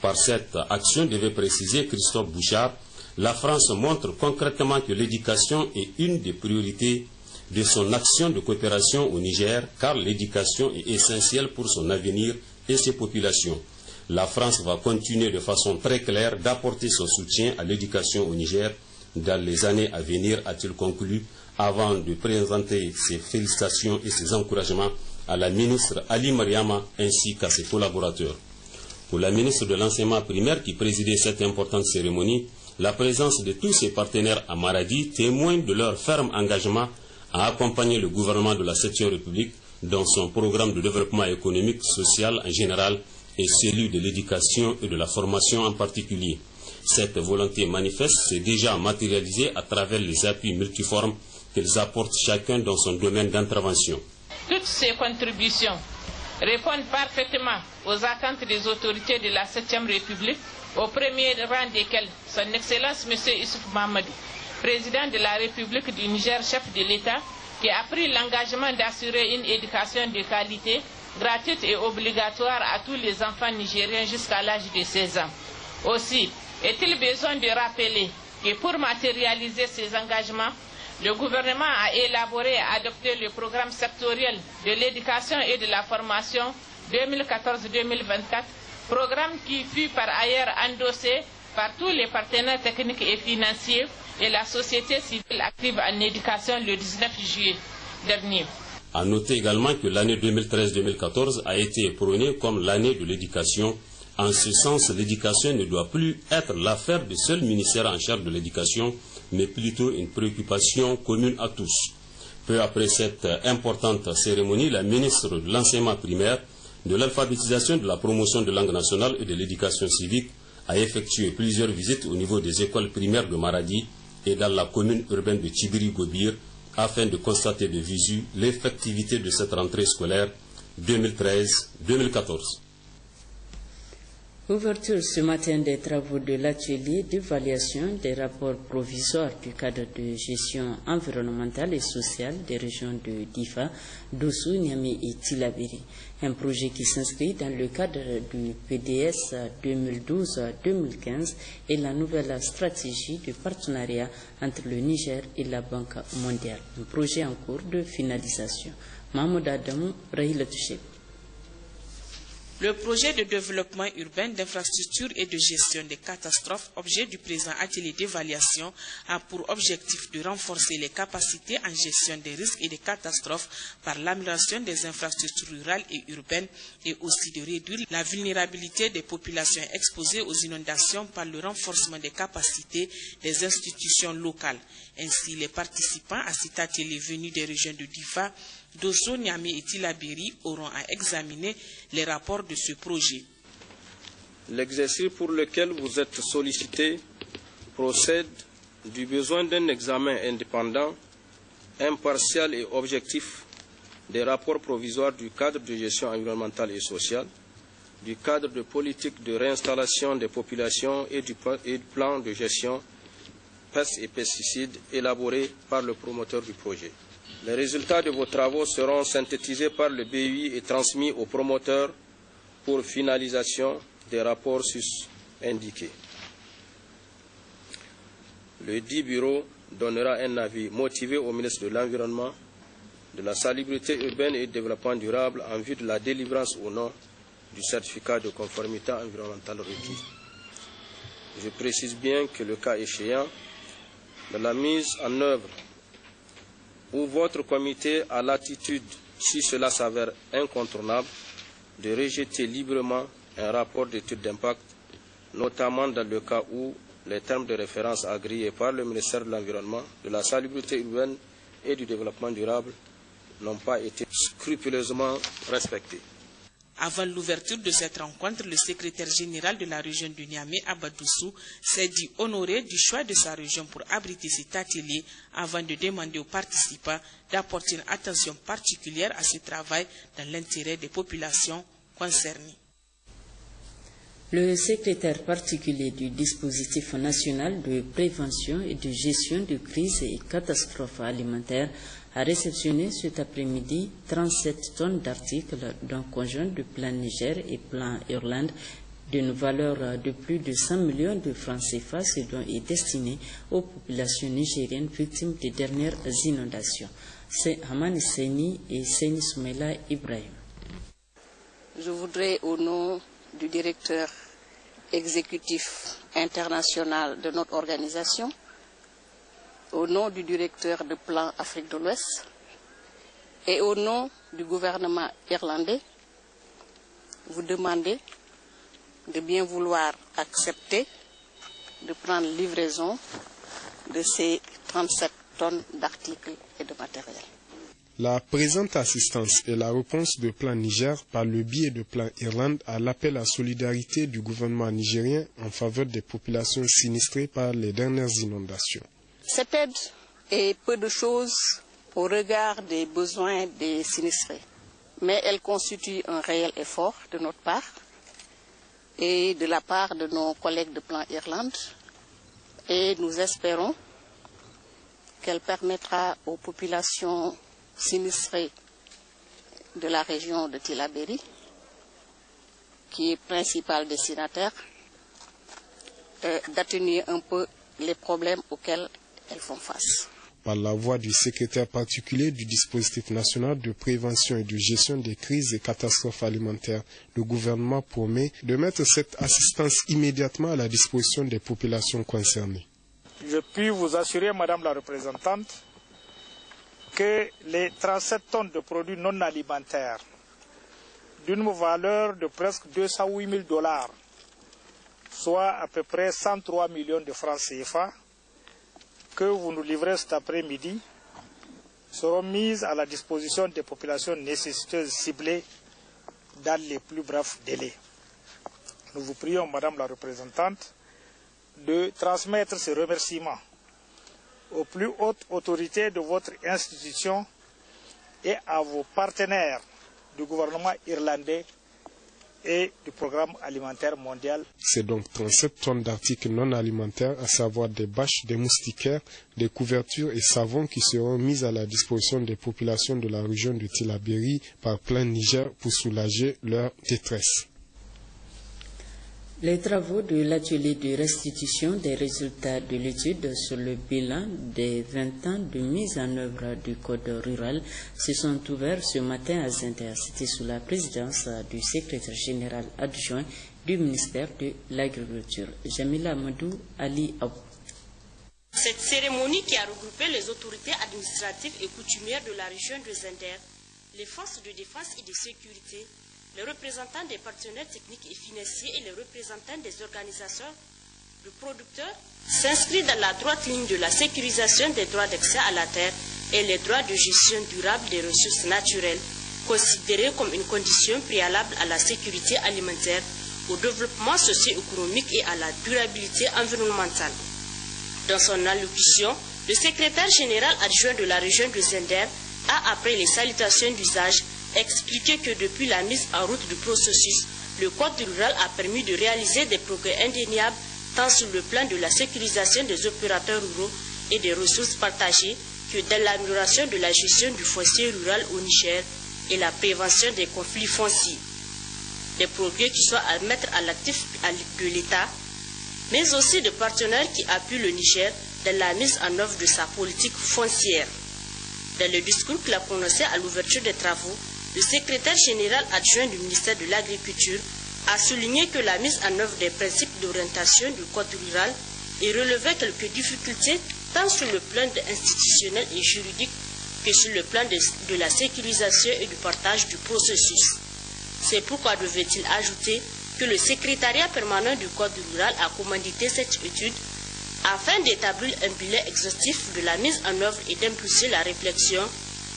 Par cette action, devait préciser Christophe Bouchard, la France montre concrètement que l'éducation est une des priorités de son action de coopération au Niger, car l'éducation est essentielle pour son avenir et ses populations. La France va continuer de façon très claire d'apporter son soutien à l'éducation au Niger dans les années à venir, a-t-il conclu, avant de présenter ses félicitations et ses encouragements à la ministre Ali Mariama ainsi qu'à ses collaborateurs. Pour la ministre de l'enseignement primaire qui présidait cette importante cérémonie, la présence de tous ses partenaires à Maradi témoigne de leur ferme engagement à accompagner le gouvernement de la 7e République dans son programme de développement économique, social en général et celui de l'éducation et de la formation en particulier. Cette volonté manifeste s'est déjà matérialisée à travers les appuis multiformes qu'ils apportent chacun dans son domaine d'intervention. Toutes ces contributions répondent parfaitement aux attentes des autorités de la 7e République, au premier rang desquelles son Excellence M. Issouf Mahamadou, président de la République du Niger, chef de l'État, qui a pris l'engagement d'assurer une éducation de qualité, gratuite et obligatoire à tous les enfants nigériens jusqu'à l'âge de 16 ans. Aussi, est-il besoin de rappeler que pour matérialiser ces engagements, le gouvernement a élaboré et adopté le programme sectoriel de l'éducation et de la formation 2014-2024, programme qui fut par ailleurs endossé par tous les partenaires techniques et financiers et la société civile active en éducation le 19 juillet dernier. À noter également que l'année 2013-2014 a été prônée comme l'année de l'éducation. En ce sens, l'éducation ne doit plus être l'affaire du seul ministère en charge de l'éducation, mais plutôt une préoccupation commune à tous. Peu après cette importante cérémonie, la ministre de l'enseignement primaire, de l'alphabétisation, de la promotion de langue nationale et de l'éducation civique a effectué plusieurs visites au niveau des écoles primaires de Maradi et dans la commune urbaine de Tchibiri-Gobir afin de constater de visu l'effectivité de cette rentrée scolaire 2013-2014. Ouverture ce matin des travaux de l'atelier d'évaluation des rapports provisoires du cadre de gestion environnementale et sociale des régions de Difa, Dosso, Niamey et Tillabéri. Un projet qui s'inscrit dans le cadre du PDS 2012-2015 et la nouvelle stratégie de partenariat entre le Niger et la Banque mondiale. Un projet en cours de finalisation. Mahmoud Adamou, Rahila Touché. Le projet de développement urbain, d'infrastructures et de gestion des catastrophes, objet du présent atelier d'évaluation, a pour objectif de renforcer les capacités en gestion des risques et des catastrophes par l'amélioration des infrastructures rurales et urbaines et aussi de réduire la vulnérabilité des populations exposées aux inondations par le renforcement des capacités des institutions locales. Ainsi, les participants à cet atelier venus des régions de Difa, Dosso, Niamey et Tillabéri auront à examiner les rapports de ce projet. L'exercice pour lequel vous êtes sollicité procède du besoin d'un examen indépendant, impartial et objectif des rapports provisoires du cadre de gestion environnementale et sociale, du cadre de politique de réinstallation des populations et du plan de gestion pestes et pesticides élaboré par le promoteur du projet. Les résultats de vos travaux seront synthétisés par le BUI et transmis au promoteur pour finalisation des rapports indiqués. Le dit bureau donnera un avis motivé au ministre de l'Environnement, de la Salubrité urbaine et du Développement durable en vue de la délivrance ou non du certificat de conformité environnementale requis. Je précise bien que le cas échéant, de la mise en œuvre où votre comité a l'attitude, si cela s'avère incontournable, de rejeter librement un rapport d'étude d'impact, notamment dans le cas où les termes de référence agréés par le ministère de l'Environnement, de la Salubrité urbaine et du Développement durable n'ont pas été scrupuleusement respectés. Avant l'ouverture de cette rencontre, le secrétaire général de la région du Niamey, Abadoussou, s'est dit honoré du choix de sa région pour abriter cet atelier avant de demander aux participants d'apporter une attention particulière à ce travail dans l'intérêt des populations concernées. Le secrétaire particulier du dispositif national de prévention et de gestion de crises et catastrophes alimentaires a réceptionné cet après-midi 37 tonnes d'articles d'un conjoint de Plan Niger et Plan Irlande d'une valeur de plus de 100 millions de francs CFA, ce dont est destiné aux populations nigériennes victimes des dernières inondations. C'est Hamani Seni et Seni Soumela Ibrahim. Je voudrais, au nom du directeur exécutif international de notre organisation, au nom du directeur de Plan Afrique de l'Ouest et au nom du gouvernement irlandais, vous demander de bien vouloir accepter de prendre livraison de ces 37 tonnes d'articles et de matériel. La présente assistance est la réponse de Plan Niger par le biais de Plan Irlande à l'appel à solidarité du gouvernement nigérien en faveur des populations sinistrées par les dernières inondations. Cette aide est peu de choses au regard des besoins des sinistrés, mais elle constitue un réel effort de notre part et de la part de nos collègues de Plan Irlande, et nous espérons qu'elle permettra aux populations sinistrées de la région de Tillabéri, qui est principal destinataire, d'atténuer un peu les problèmes auxquels elles font face. Par la voix du secrétaire particulier du dispositif national de prévention et de gestion des crises et catastrophes alimentaires, le gouvernement promet de mettre cette assistance immédiatement à la disposition des populations concernées. Je puis vous assurer, Madame la représentante, que les 37 tonnes de produits non alimentaires d'une valeur de presque 208 000 $, soit à peu près 103 millions de francs CFA, que vous nous livrez cet après-midi, seront mises à la disposition des populations nécessiteuses ciblées dans les plus brefs délais. Nous vous prions, Madame la représentante, de transmettre ces remerciements aux plus hautes autorités de votre institution et à vos partenaires du gouvernement irlandais et du programme alimentaire mondial. C'est donc 37 tonnes d'articles non alimentaires, à savoir des bâches, des moustiquaires, des couvertures et savons qui seront mises à la disposition des populations de la région de Tillabéri par Plan Niger pour soulager leur détresse. Les travaux de l'atelier de restitution des résultats de l'étude sur le bilan des 20 ans de mise en œuvre du Code rural se sont ouverts ce matin à Zinder. C'était sous la présidence du secrétaire général adjoint du ministère de l'Agriculture, Jamila Amadou Ali Abou. Cette cérémonie qui a regroupé les autorités administratives et coutumières de la région de Zinder, les forces de défense et de sécurité, les représentants des partenaires techniques et financiers et les représentants des organisations de producteurs s'inscrit dans la droite ligne de la sécurisation des droits d'accès à la terre et les droits de gestion durable des ressources naturelles, considérés comme une condition préalable à la sécurité alimentaire, au développement socio-économique et à la durabilité environnementale. Dans son allocution, le secrétaire général adjoint de la région de Zinder a, après les salutations d'usage, expliqué que depuis la mise en route du processus, le Code rural a permis de réaliser des progrès indéniables tant sur le plan de la sécurisation des opérateurs ruraux et des ressources partagées que dans l'amélioration de la gestion du foncier rural au Niger et la prévention des conflits fonciers. Des progrès qui soient à mettre à l'actif de l'État, mais aussi de partenaires qui appuient le Niger dans la mise en œuvre de sa politique foncière. Dans le discours qu'il a prononcé à l'ouverture des travaux, le secrétaire général adjoint du ministère de l'Agriculture a souligné que la mise en œuvre des principes d'orientation du Code rural et relevait quelques difficultés tant sur le plan institutionnel et juridique que sur le plan de la sécurisation et du partage du processus. C'est pourquoi devait-il ajouter que le secrétariat permanent du Code rural a commandité cette étude afin d'établir un bilan exhaustif de la mise en œuvre et d'impulser la réflexion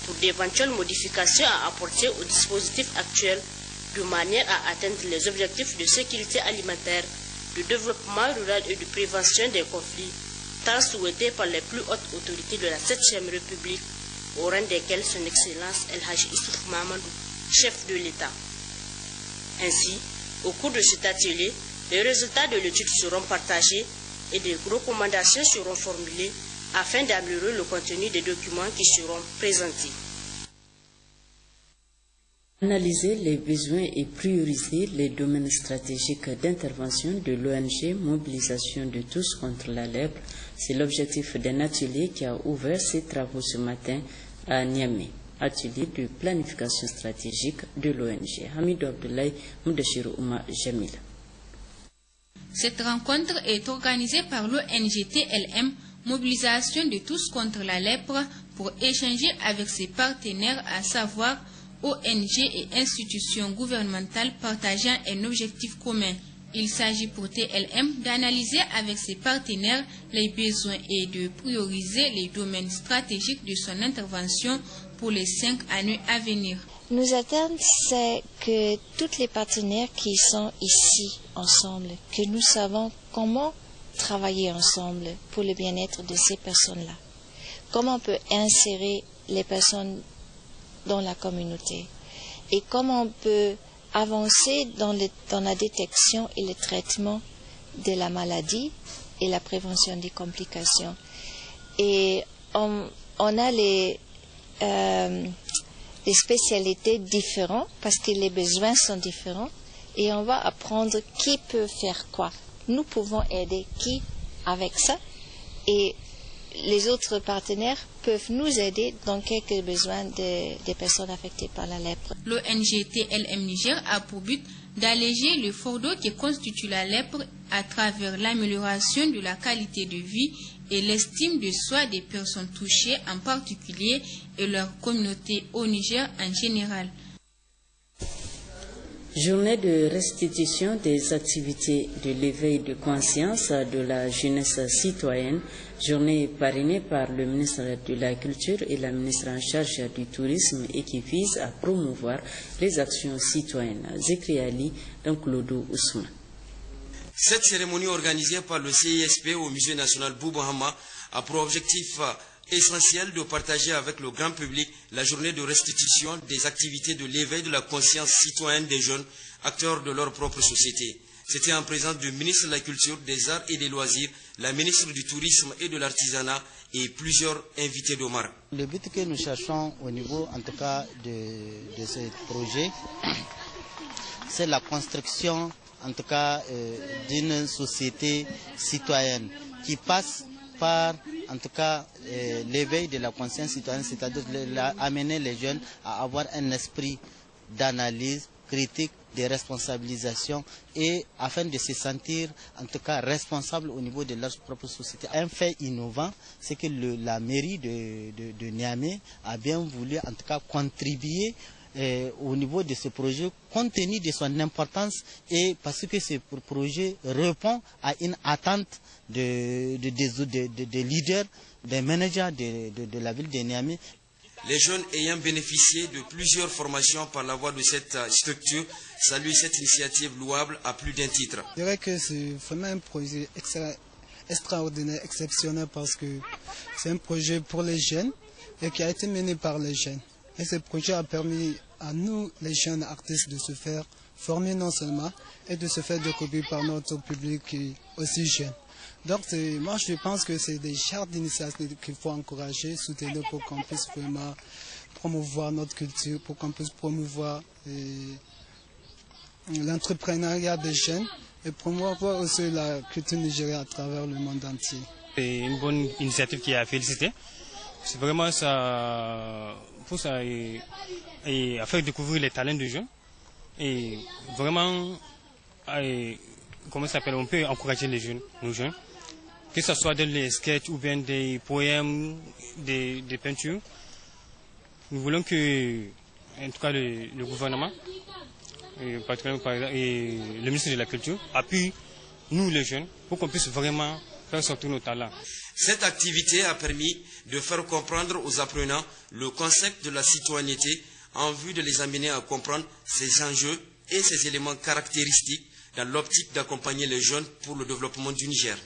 pour d'éventuelles modifications à apporter au dispositif actuel de manière à atteindre les objectifs de sécurité alimentaire, de développement rural et de prévention des conflits, tant souhaités par les plus hautes autorités de la 7e République, au rang desquelles son Excellence El Hadji Issoufou Mahamadou, chef de l'État. Ainsi, au cours de cet atelier, les résultats de l'étude seront partagés et des recommandations seront formulées afin d'améliorer le contenu des documents qui seront présentés. Analyser les besoins et prioriser les domaines stratégiques d'intervention de l'ONG Mobilisation de tous contre la lèpre, c'est l'objectif d'un atelier qui a ouvert ses travaux ce matin à Niamey. Atelier de planification stratégique de l'ONG. Hamidou Abdoulaye, Moudachirou Ouma Jamil. Cette rencontre est organisée par l'ONG TLM, Mobilisation de tous contre la lèpre, pour échanger avec ses partenaires, à savoir ONG et institutions gouvernementales partageant un objectif commun. Il s'agit pour TLM d'analyser avec ses partenaires les besoins et de prioriser les domaines stratégiques de son intervention pour les 5 années à venir. Nous attendons, c'est que tous les partenaires qui sont ici ensemble, que nous savons comment travailler ensemble pour le bien-être de ces personnes-là. Comment on peut insérer les personnes dans la communauté et comment on peut avancer dans la détection et le traitement de la maladie et la prévention des complications. Et on a les spécialités différentes parce que les besoins sont différents et on va apprendre qui peut faire quoi. Nous pouvons aider qui avec ça et les autres partenaires peuvent nous aider dans quelques besoins des personnes affectées par la lèpre. L'ONG TLM Niger a pour but d'alléger le fardeau qui constitue la lèpre à travers l'amélioration de la qualité de vie et l'estime de soi des personnes touchées en particulier et leur communauté au Niger en général. Journée de restitution des activités de l'éveil de conscience de la jeunesse citoyenne, journée parrainée par le ministre de la Culture et la ministre en charge du Tourisme et qui vise à promouvoir les actions citoyennes. Zekri Ali, Danklodo Ousmane. Cette cérémonie organisée par le CISP au Musée national Boubouhama a pour objectif essentiel de partager avec le grand public la journée de restitution des activités de l'éveil de la conscience citoyenne des jeunes acteurs de leur propre société. C'était en présence du ministre de la Culture, des Arts et des Loisirs, la ministre du Tourisme et de l'Artisanat et plusieurs invités d'Omar. Le but que nous cherchons au niveau, en tout cas, de ce projet, c'est la construction, en tout cas, d'une société citoyenne qui passe par, en tout cas, l'éveil de la conscience citoyenne, c'est-à-dire amener les jeunes à avoir un esprit d'analyse critique, de responsabilisation et afin de se sentir, en tout cas, responsables au niveau de leur propre société. Un fait innovant, c'est que la mairie de Niamey a bien voulu, en tout cas, contribuer au niveau de ce projet, compte tenu de son importance et parce que ce projet répond à une attente des leaders, des managers de la ville de Niamey. Les jeunes ayant bénéficié de plusieurs formations par la voie de cette structure saluent cette initiative louable à plus d'un titre. Je dirais que c'est vraiment un projet extraordinaire, exceptionnel parce que c'est un projet pour les jeunes et qui a été mené par les jeunes. Et ce projet a permis à nous, les jeunes artistes, de se faire former non seulement et de se faire découvrir par notre public qui est aussi jeune. Donc moi je pense que c'est des genres d'initiatives qu'il faut encourager, soutenir pour qu'on puisse vraiment promouvoir notre culture, pour qu'on puisse promouvoir l'entrepreneuriat des jeunes et promouvoir aussi la culture nigérienne à travers le monde entier. C'est une bonne initiative qui est à féliciter. C'est vraiment ça, pour ça et à faire découvrir les talents des jeunes et vraiment, comment ça s'appelle, on peut encourager les jeunes, nos jeunes, que ce soit dans les sketchs ou bien des poèmes, des peintures. Nous voulons que, en tout cas, le gouvernement, et particulièrement et le ministre de la Culture, appuie nous les jeunes pour qu'on puisse vraiment faire sortir nos talents. Cette activité a permis de faire comprendre aux apprenants le concept de la citoyenneté en vue de les amener à comprendre ces enjeux et ces éléments caractéristiques dans l'optique d'accompagner les jeunes pour le développement du Niger.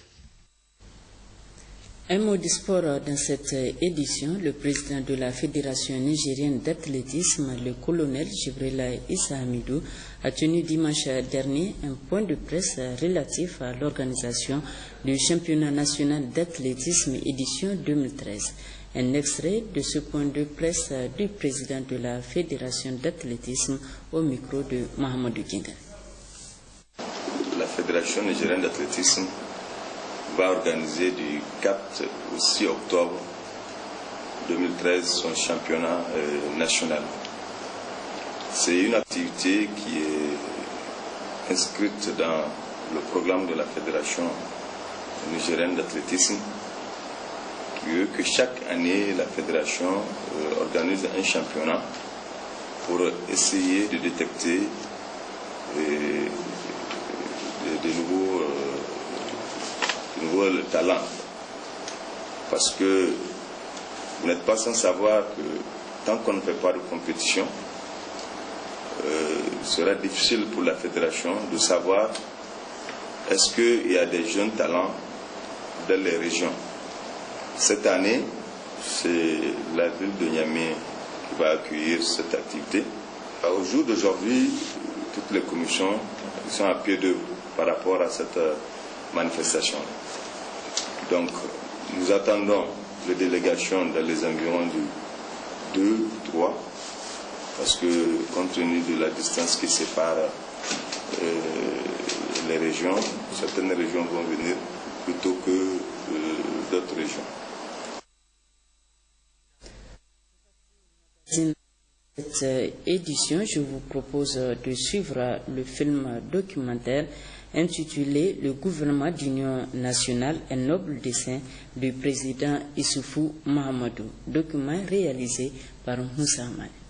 Un mot de sport dans cette édition. Le président de la Fédération nigérienne d'athlétisme, le colonel Jibrila Issa Hamidou, a tenu dimanche dernier un point de presse relatif à l'organisation du championnat national d'athlétisme édition 2013. Un extrait de ce point de presse du président de la Fédération d'athlétisme au micro de Mohamedou Ginga. La Fédération nigérienne d'athlétisme va organiser du 4 au 6 octobre 2013 son championnat national. C'est une activité qui est inscrite dans le programme de la Fédération nigérienne d'athlétisme, qui veut que chaque année la Fédération organise un championnat pour essayer de détecter de nouveaux talents. Parce que vous n'êtes pas sans savoir que tant qu'on ne fait pas de compétition, il sera difficile pour la fédération de savoir est-ce qu'il y a des jeunes talents dans les régions. Cette année, c'est la ville de Niamey qui va accueillir cette activité. Au jour d'aujourd'hui, toutes les commissions sont à pied d'œuvre par rapport à cette manifestation. Donc, nous attendons les délégations dans les environs du 2, 3, parce que compte tenu de la distance qui sépare les régions, certaines régions vont venir plutôt que d'autres régions. Cette édition, je vous propose de suivre le film documentaire intitulé « Le gouvernement d'union nationale, un noble dessein du président Issoufou Mahamadou », document réalisé par Moussa Amani.